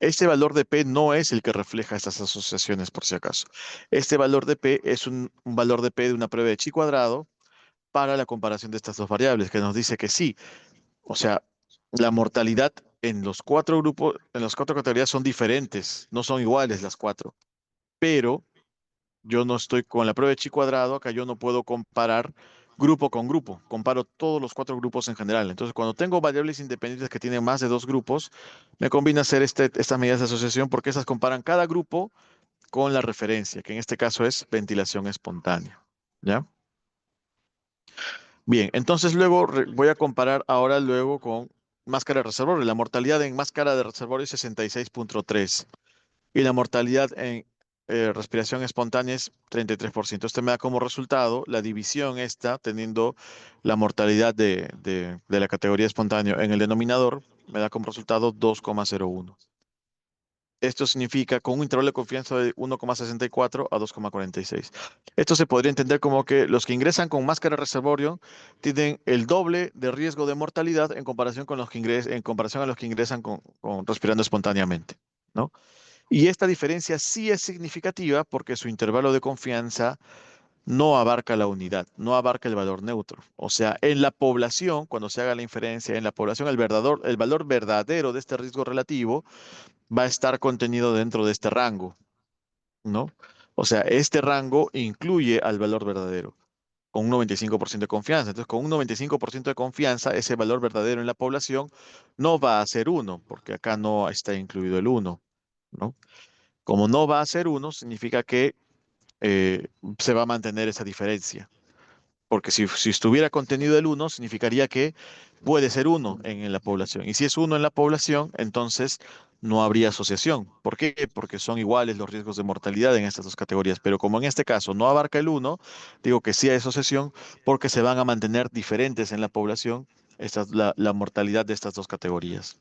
Este valor de P no es el que refleja estas asociaciones, por si acaso. Este valor de P es un valor de P de una prueba de chi cuadrado para la comparación de estas dos variables, que nos dice que sí. O sea, la mortalidad en los cuatro grupos, en las cuatro categorías son diferentes, no son iguales las cuatro. Pero yo no estoy con la prueba de chi cuadrado, acá yo no puedo comparar grupo con grupo, comparo todos los cuatro grupos en general. Entonces, cuando tengo variables independientes que tienen más de dos grupos, me conviene hacer estas medidas de asociación porque esas comparan cada grupo con la referencia, que en este caso es ventilación espontánea. ¿Ya? Bien, entonces luego voy a comparar ahora luego con máscara de reservorio. La mortalidad en máscara de reservorio es 66.3 y la mortalidad en respiración espontánea es 33%. Este me da como resultado la división esta, teniendo la mortalidad de la categoría espontáneo en el denominador, me da como resultado 2,01. Esto significa con un intervalo de confianza de 1,64 a 2,46. Esto se podría entender como que los que ingresan con máscara de reservorio tienen el doble de riesgo de mortalidad en comparación con en comparación a los que ingresan con respirando espontáneamente, ¿no? Y esta diferencia sí es significativa porque su intervalo de confianza no abarca la unidad, no abarca el valor neutro. O sea, en la población, cuando se haga la inferencia, en la población el valor verdadero de este riesgo relativo va a estar contenido dentro de este rango, ¿no? O sea, este rango incluye al valor verdadero con un 95% de confianza. Entonces, con un 95% de confianza, ese valor verdadero en la población no va a ser 1, porque acá no está incluido el 1, ¿no? Como no va a ser 1, significa que se va a mantener esa diferencia. Porque si estuviera contenido el 1, significaría que puede ser 1 en la población. Y si es 1 en la población, entonces no habría asociación. ¿Por qué? Porque son iguales los riesgos de mortalidad en estas dos categorías. Pero como en este caso no abarca el 1, digo que sí hay asociación porque se van a mantener diferentes en la población la mortalidad de estas dos categorías.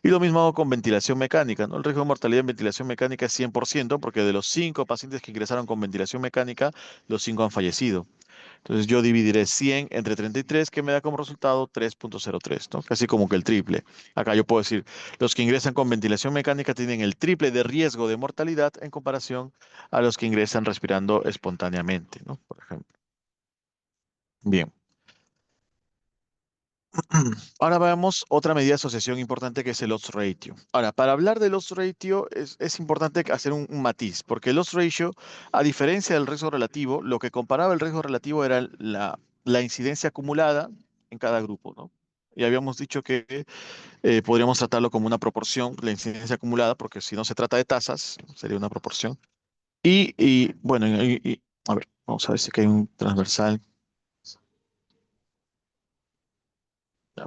Y lo mismo hago con ventilación mecánica, ¿no? El riesgo de mortalidad en ventilación mecánica es 100% porque de los 5 pacientes que ingresaron con ventilación mecánica, los 5 han fallecido. Entonces yo dividiré 100 entre 33, que me da como resultado 3.03, ¿no? Casi como que el triple. Acá yo puedo decir, los que ingresan con ventilación mecánica tienen el triple de riesgo de mortalidad en comparación a los que ingresan respirando espontáneamente, ¿no? Por ejemplo. Bien. Ahora veamos otra medida de asociación importante que es el odds ratio. Ahora, para hablar del odds ratio es importante hacer un matiz, porque el odds ratio, a diferencia del riesgo relativo, lo que comparaba el riesgo relativo era la incidencia acumulada en cada grupo, ¿no? Y habíamos dicho que podríamos tratarlo como una proporción, la incidencia acumulada, porque si no se trata de tasas, sería una proporción. Bueno, a ver, vamos a ver si aquí hay un transversal.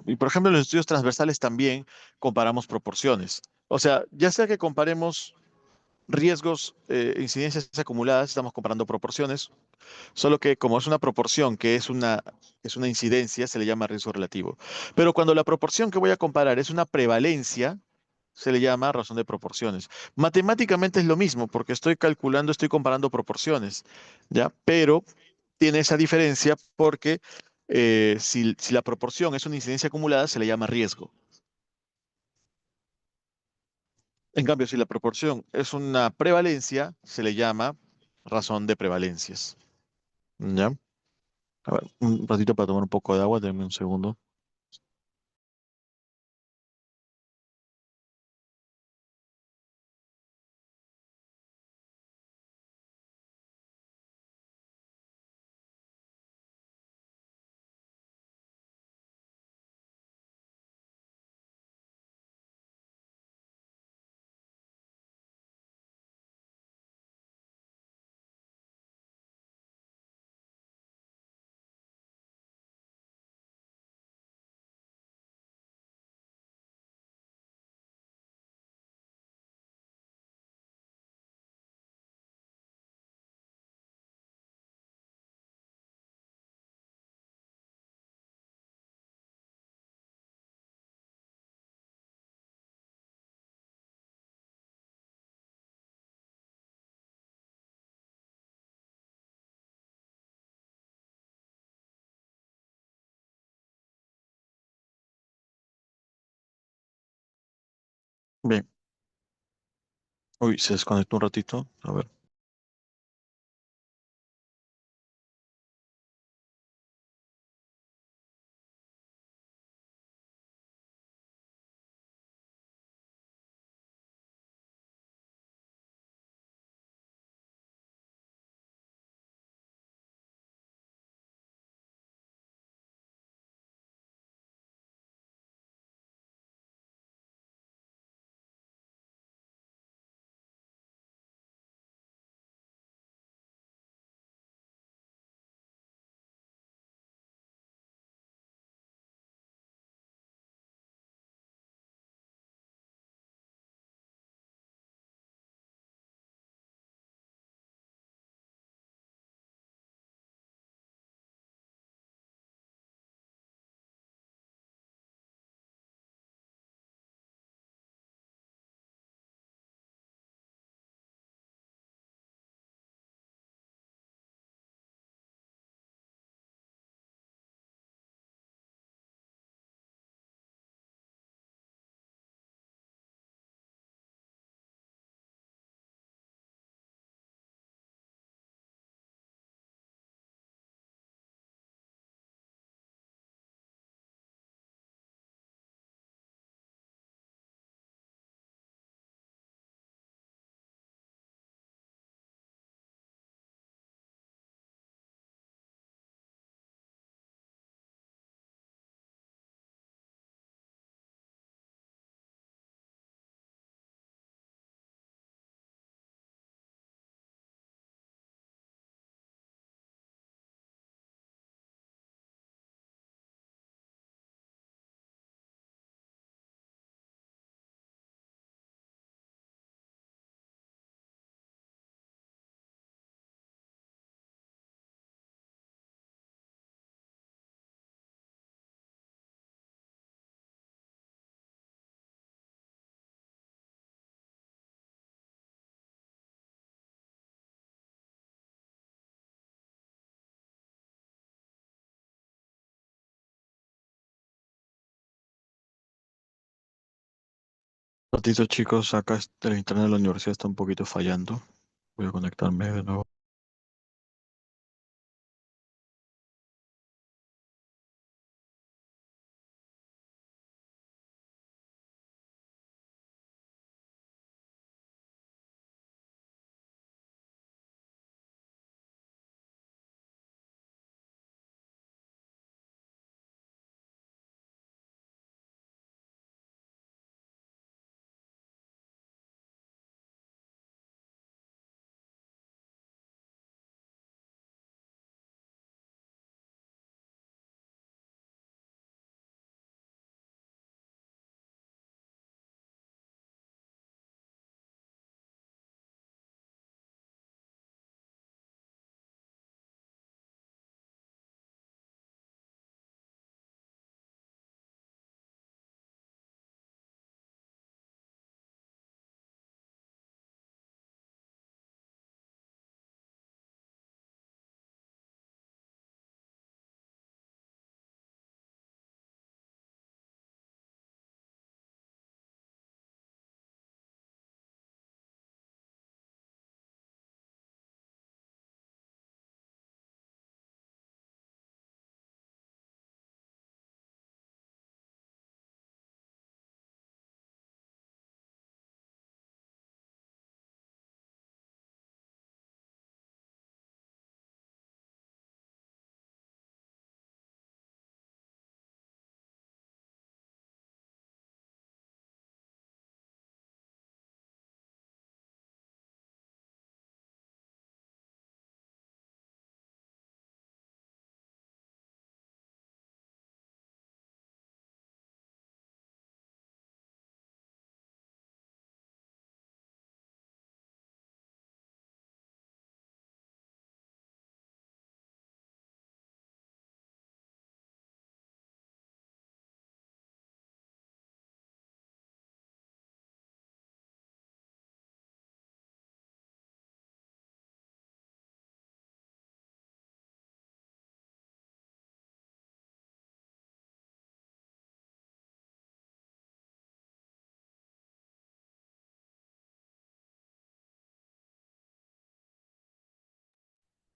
Y por ejemplo, en los estudios transversales también comparamos proporciones. O sea, ya sea que comparemos riesgos, incidencias acumuladas, estamos comparando proporciones, solo que como es una proporción que es una incidencia, se le llama riesgo relativo. Pero cuando la proporción que voy a comparar es una prevalencia, se le llama razón de proporciones. Matemáticamente es lo mismo, porque estoy calculando, estoy comparando proporciones, ¿ya? Pero tiene esa diferencia porque si la proporción es una incidencia acumulada, se le llama riesgo. En cambio, si la proporción es una prevalencia, se le llama razón de prevalencias. ¿Ya? A ver, un ratito para tomar un poco de agua, denme un segundo. Bien. Uy, se desconectó un ratito. A ver. Ratito, chicos, acá el internet de la universidad está un poquito fallando. Voy a conectarme de nuevo.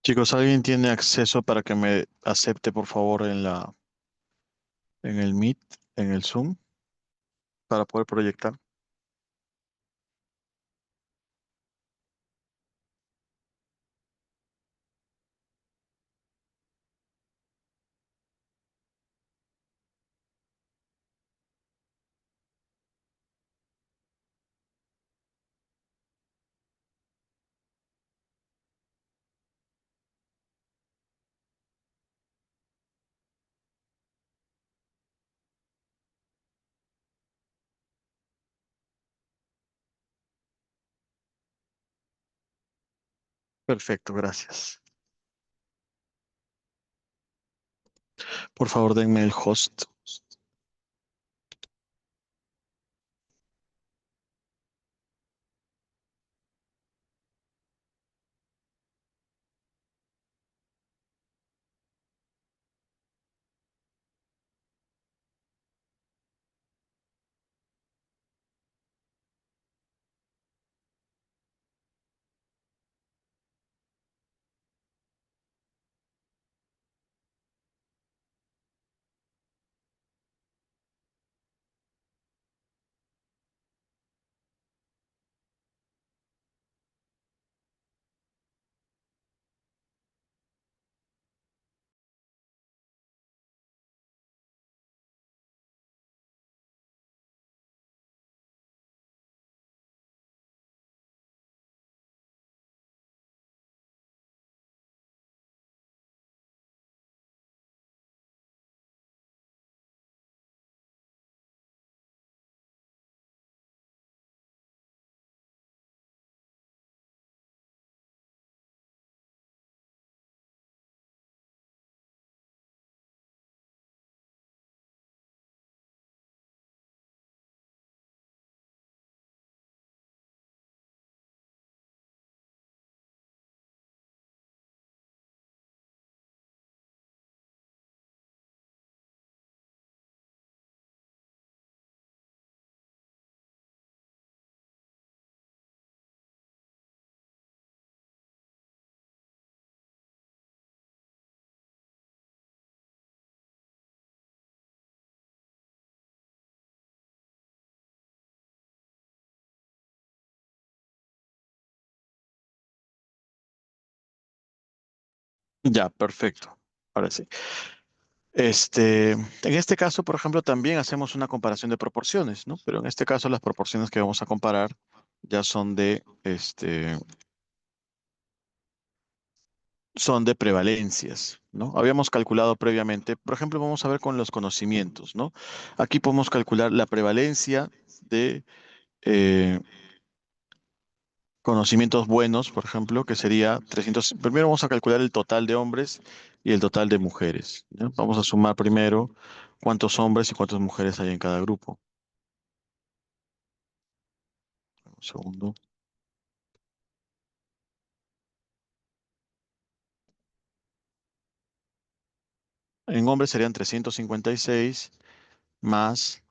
Chicos, ¿alguien tiene acceso para que me acepte, por favor, en el Meet, en el Zoom, para poder proyectar? Perfecto, gracias. Por favor, denme el host. Ya, perfecto. Ahora sí. En este caso, por ejemplo, también hacemos una comparación de proporciones, ¿no? Pero en este caso las proporciones que vamos a comparar ya son de prevalencias, ¿no? Habíamos calculado previamente, por ejemplo, vamos a ver con los conocimientos, ¿no? Aquí podemos calcular la prevalencia de eh, conocimientos buenos, por ejemplo, que sería 300. Primero vamos a calcular el total de hombres y el total de mujeres, ¿ya? Vamos a sumar primero cuántos hombres y cuántas mujeres hay en cada grupo. Un segundo. En hombres serían 356 más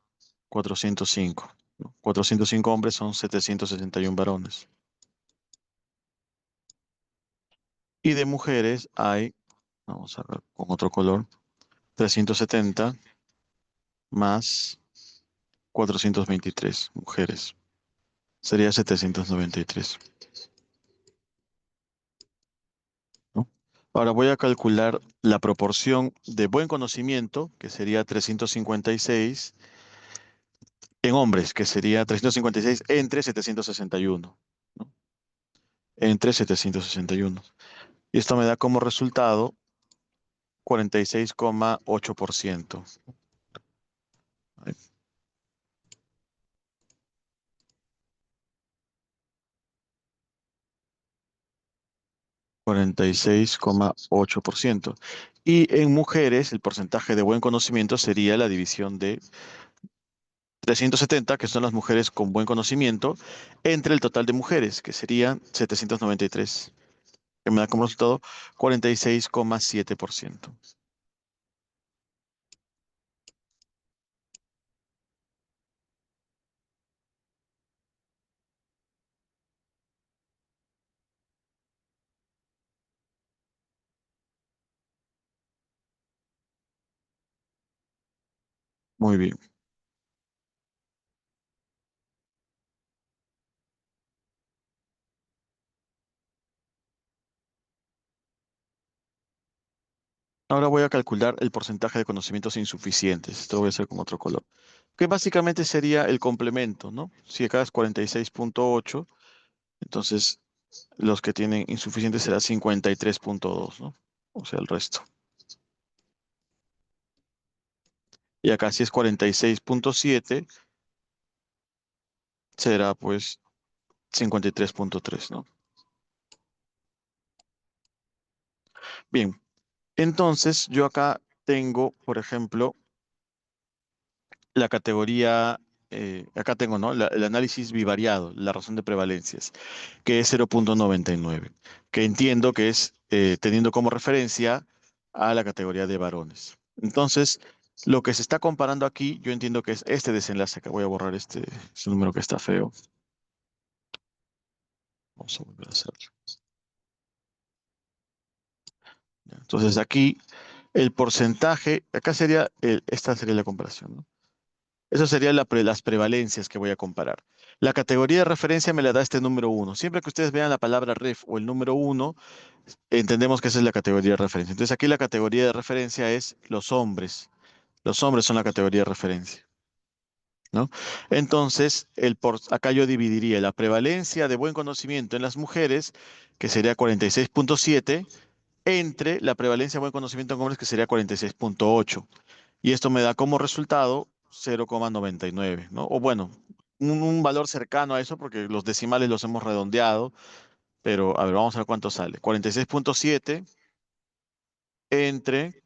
405, ¿no? 405 hombres son 761 varones. Y de mujeres hay, vamos a ver con otro color, 370 más 423 mujeres. Sería 793, ¿no? Ahora voy a calcular la proporción de buen conocimiento, que sería 356, en hombres, que sería 356 entre 761, ¿no? Entre 761. Y esto me da como resultado 46,8%. 46,8%. Y en mujeres, el porcentaje de buen conocimiento sería la división de 370, que son las mujeres con buen conocimiento, entre el total de mujeres, que serían 793, que me da como resultado 46,7%. Muy bien. Ahora voy a calcular el porcentaje de conocimientos insuficientes. Esto lo voy a hacer con otro color. Que básicamente sería el complemento, ¿no? Si acá es 46,8, entonces los que tienen insuficientes será 53,2, ¿no? O sea, el resto. Y acá si es 46,7, será pues 53,3, ¿no? Bien, entonces yo acá tengo, por ejemplo, la categoría, acá tengo, ¿no? El análisis bivariado, la razón de prevalencias, que es 0,99, que entiendo que es teniendo como referencia a la categoría de varones. Entonces, lo que se está comparando aquí, yo entiendo que es este desenlace, que voy a borrar este número que está feo. Vamos a volver a hacerlo. Ya. Entonces, aquí el porcentaje, acá sería, esta sería la comparación, ¿no? Eso sería las prevalencias que voy a comparar. La categoría de referencia me la da este número uno. Siempre que ustedes vean la palabra ref o el número uno, entendemos que esa es la categoría de referencia. Entonces aquí la categoría de referencia es los hombres. Los hombres son la categoría de referencia, ¿no? Entonces, acá yo dividiría la prevalencia de buen conocimiento en las mujeres, que sería 46,7, entre la prevalencia de buen conocimiento en hombres, que sería 46,8. Y esto me da como resultado 0,99, ¿no? O bueno, un valor cercano a eso, porque los decimales los hemos redondeado, pero a ver, vamos a ver cuánto sale. 46,7 entre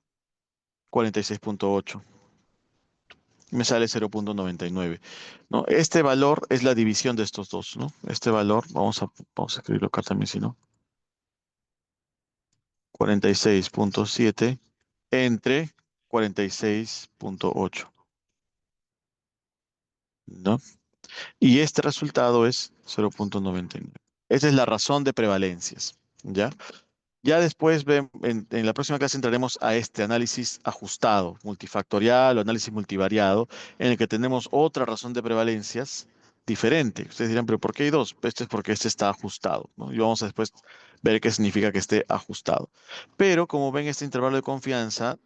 46,8. Me sale 0,99, ¿no? Este valor es la división de estos dos, ¿no? Este valor, vamos a escribirlo acá también, si no. 46,7 entre 46,8, ¿no? Y este resultado es 0,99. Esa es la razón de prevalencias, ¿ya? Ya después, en la próxima clase entraremos a este análisis ajustado, multifactorial o análisis multivariado, en el que tenemos otra razón de prevalencias diferente. Ustedes dirán, pero ¿por qué hay dos? Este es porque este está ajustado, ¿no? Y vamos a después ver qué significa que esté ajustado. Pero como ven, este intervalo de confianza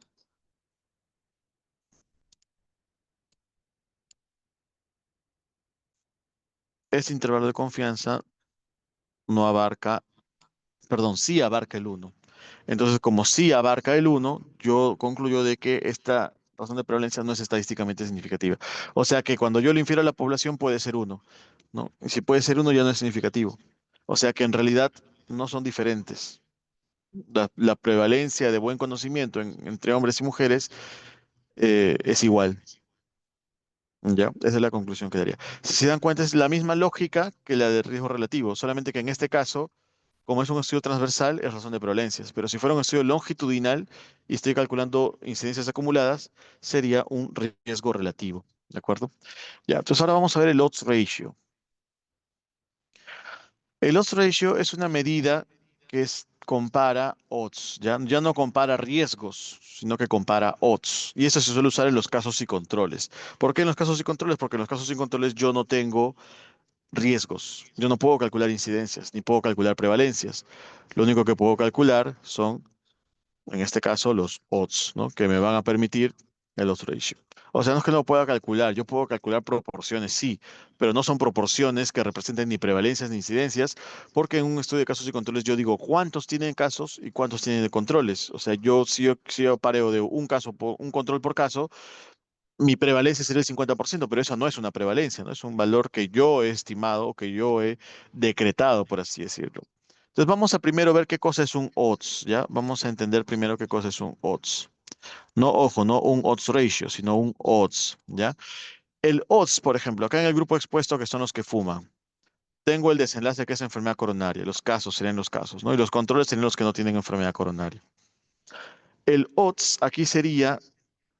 no abarca, perdón, sí abarca el uno. Entonces, como sí abarca el uno, yo concluyo de que esta razón de prevalencia no es estadísticamente significativa. O sea que cuando yo lo infiero a la población puede ser uno, ¿no? Y si puede ser uno ya no es significativo. O sea que en realidad no son diferentes. La prevalencia de buen conocimiento entre hombres y mujeres es igual. ¿Ya? Esa es la conclusión que daría. Si se dan cuenta, es la misma lógica que la de riesgo relativo, solamente que en este caso, como es un estudio transversal, es razón de prevalencias. Pero si fuera un estudio longitudinal y estoy calculando incidencias acumuladas, sería un riesgo relativo. ¿De acuerdo? Ya, entonces ahora vamos a ver el odds ratio. El odds ratio es una medida compara odds, ¿ya? Ya no compara riesgos, sino que compara odds. Y eso se suele usar en los casos y controles. ¿Por qué en los casos y controles? Porque en los casos y controles yo no tengo riesgos. Yo no puedo calcular incidencias, ni puedo calcular prevalencias. Lo único que puedo calcular son, en este caso, los odds, ¿no? Que me van a permitir el odds ratio. O sea, no es que no lo pueda calcular, yo puedo calcular proporciones, sí, pero no son proporciones que representen ni prevalencias ni incidencias, porque en un estudio de casos y controles yo digo cuántos tienen casos y cuántos tienen de controles. O sea, si yo pareo de un caso por un control por caso, mi prevalencia sería el 50%, pero eso no es una prevalencia, ¿no? Es un valor que yo he estimado, que yo he decretado, por así decirlo. Entonces vamos a primero ver qué cosa es un odds, ¿ya? Vamos a entender primero qué cosa es un odds. No, ojo, no un odds ratio, sino un odds, ¿ya? El odds, por ejemplo, acá en el grupo expuesto que son los que fuman, tengo el desenlace que es enfermedad coronaria, los casos serían los casos, ¿no? Y los controles serían los que no tienen enfermedad coronaria. El odds aquí sería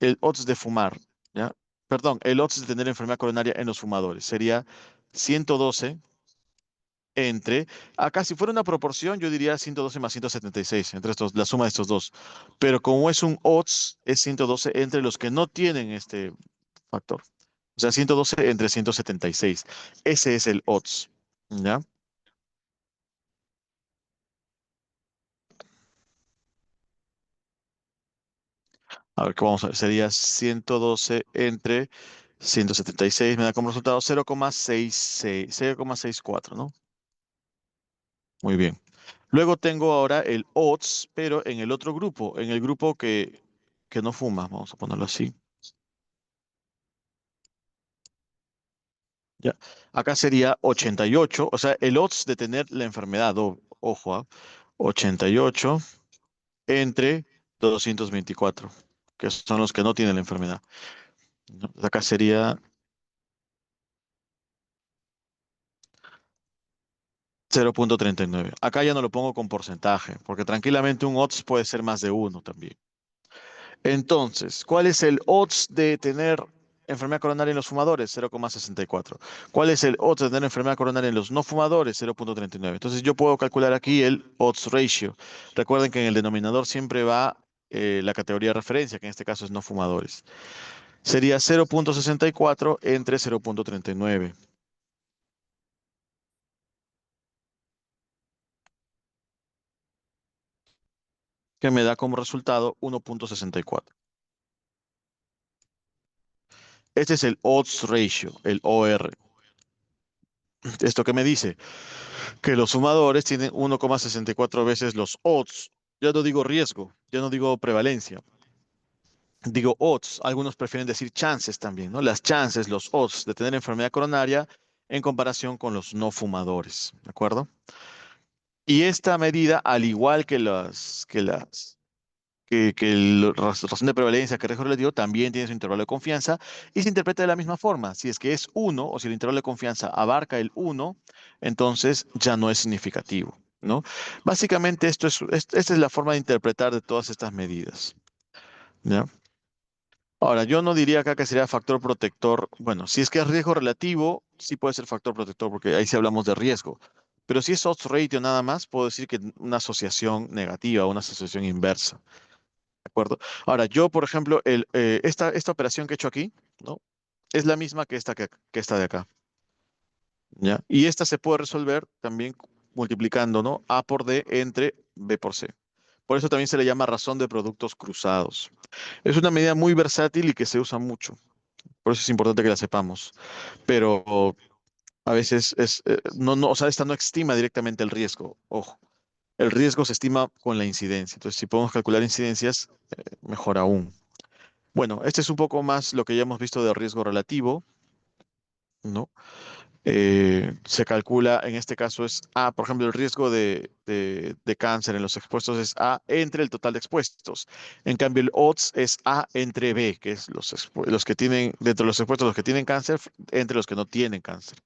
el odds de fumar, ¿ya? Perdón, el odds de tener enfermedad coronaria en los fumadores sería 112 entre, acá si fuera una proporción, yo diría 112 más 176, entre la suma de estos dos. Pero como es un odds, es 112 entre los que no tienen este factor. O sea, 112 entre 176. Ese es el odds, ¿ya? A ver, ¿qué vamos a ver? Sería 112 entre 176, me da como resultado 0,66, 0,64, ¿no? Muy bien. Luego tengo ahora el odds, pero en el otro grupo, en el grupo que no fuma, vamos a ponerlo así. ¿Ya? Acá sería 88, o sea, el odds de tener la enfermedad, ojo, 88 entre 224, que son los que no tienen la enfermedad, ¿no? Acá sería 0,39. Acá ya no lo pongo con porcentaje, porque tranquilamente un odds puede ser más de uno también. Entonces, ¿cuál es el odds de tener enfermedad coronaria en los fumadores? 0,64. ¿Cuál es el odds de tener enfermedad coronaria en los no fumadores? 0,39. Entonces, yo puedo calcular aquí el odds ratio. Recuerden que en el denominador siempre va la categoría de referencia, que en este caso es no fumadores. Sería 0,64 entre 0,39, que me da como resultado 1,64. Este es el odds ratio, el OR. ¿Esto qué me dice? Que los fumadores tienen 1,64 veces los odds. Ya no digo riesgo, ya no digo prevalencia, digo odds. Algunos prefieren decir chances también, ¿no? Las chances, los odds de tener enfermedad coronaria en comparación con los no fumadores, ¿de acuerdo? Y esta medida, al igual que razón de prevalencia, que riesgo relativo, también tiene su intervalo de confianza y se interpreta de la misma forma. Si es que es uno o si el intervalo de confianza abarca el uno, entonces ya no es significativo, ¿no? Básicamente esta es la forma de interpretar de todas estas medidas, ¿ya? Ahora, yo no diría acá que sería factor protector. Bueno, si es que es riesgo relativo, sí puede ser factor protector porque ahí sí hablamos de riesgo. Pero si es odds ratio nada más, puedo decir que una asociación negativa, una asociación inversa. ¿De acuerdo? Ahora, yo, por ejemplo, esta operación que he hecho aquí, ¿no? Es la misma que esta de acá, ¿ya? Y esta se puede resolver también multiplicando, ¿no? A por D entre B por C. Por eso también se le llama razón de productos cruzados. Es una medida muy versátil y que se usa mucho. Por eso es importante que la sepamos. Pero a veces o sea, esta no estima directamente el riesgo. Ojo, el riesgo se estima con la incidencia. Entonces, si podemos calcular incidencias, mejor aún. Bueno, este es un poco más lo que ya hemos visto de riesgo relativo, ¿no? Se calcula, en este caso es A, por ejemplo, el riesgo de cáncer en los expuestos es A entre el total de expuestos. En cambio, el odds es A entre B, que es los que tienen, dentro de los expuestos, los que tienen cáncer, entre los que no tienen cáncer.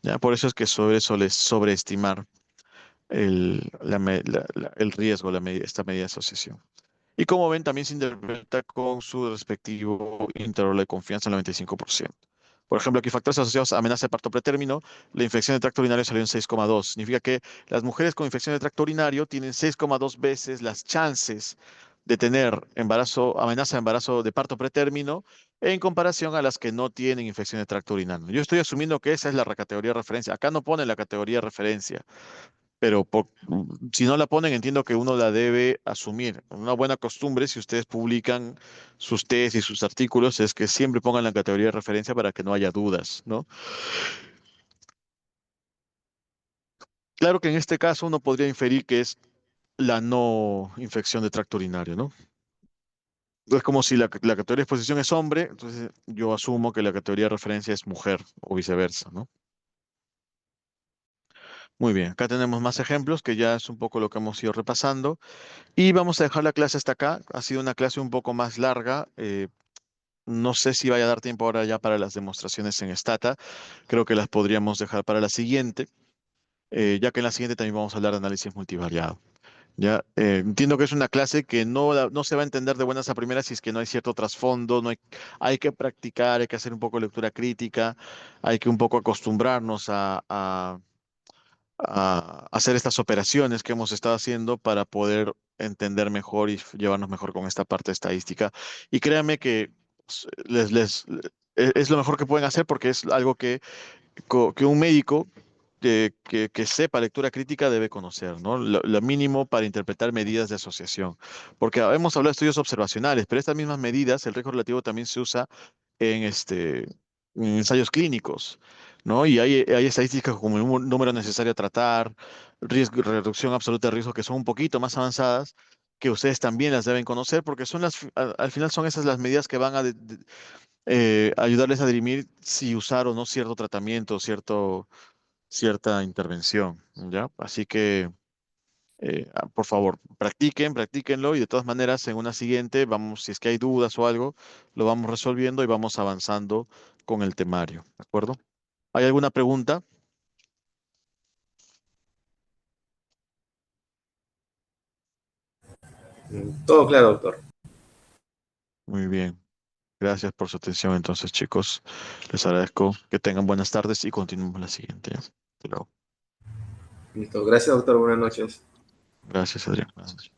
¿Ya? Por eso es que sobre eso les sobreestimar el riesgo, esta medida de asociación. Y como ven, también se interpreta con su respectivo intervalo de confianza, el 95%. Por ejemplo, aquí factores asociados a amenaza de parto pretérmino, la infección de tracto urinario salió en 6,2. Significa que las mujeres con infección de tracto urinario tienen 6,2 veces las chances de tener amenaza de embarazo de parto pretérmino en comparación a las que no tienen infección de tracto urinario. Yo estoy asumiendo que esa es la categoría de referencia. Acá no pone la categoría de referencia, pero si no la ponen, entiendo que uno la debe asumir. Una buena costumbre, si ustedes publican sus tesis y sus artículos, es que siempre pongan la categoría de referencia para que no haya dudas, ¿no? Claro que en este caso uno podría inferir que es la no infección de tracto urinario, ¿no? Es como si la categoría de exposición es hombre, entonces yo asumo que la categoría de referencia es mujer o viceversa, ¿no? Muy bien, acá tenemos más ejemplos que ya es un poco lo que hemos ido repasando. Y vamos a dejar la clase hasta acá. Ha sido una clase un poco más larga. No sé si vaya a dar tiempo ahora ya para las demostraciones en Stata. Creo que las podríamos dejar para la siguiente, ya que en la siguiente también vamos a hablar de análisis multivariado. Ya, entiendo que es una clase que no se va a entender de buenas a primeras si es que no hay cierto trasfondo, hay que practicar, hay que hacer un poco de lectura crítica, hay que un poco acostumbrarnos a hacer estas operaciones que hemos estado haciendo para poder entender mejor y llevarnos mejor con esta parte estadística. Y créanme que es lo mejor que pueden hacer porque es algo que un médico que sepa lectura crítica debe conocer, ¿no? Lo mínimo para interpretar medidas de asociación. Porque hemos hablado de estudios observacionales, pero estas mismas medidas, el riesgo relativo también se usa en, en ensayos clínicos, ¿no? Y hay estadísticas como el número necesario a tratar, reducción absoluta de riesgo, que son un poquito más avanzadas, que ustedes también las deben conocer, porque al final son esas las medidas que van a ayudarles a dirimir si usar o no cierto tratamiento, cierta intervención, ¿ya? Así que, por favor, practíquenlo y de todas maneras en una siguiente vamos, si es que hay dudas o algo, lo vamos resolviendo y vamos avanzando con el temario, ¿de acuerdo? ¿Hay alguna pregunta? Todo claro, doctor. Muy bien. Gracias por su atención entonces, chicos. Les agradezco que tengan buenas tardes y continuemos la siguiente. ¿Ya? Hasta luego. Listo. Gracias, doctor. Buenas noches. Gracias, Adrián. Buenas noches.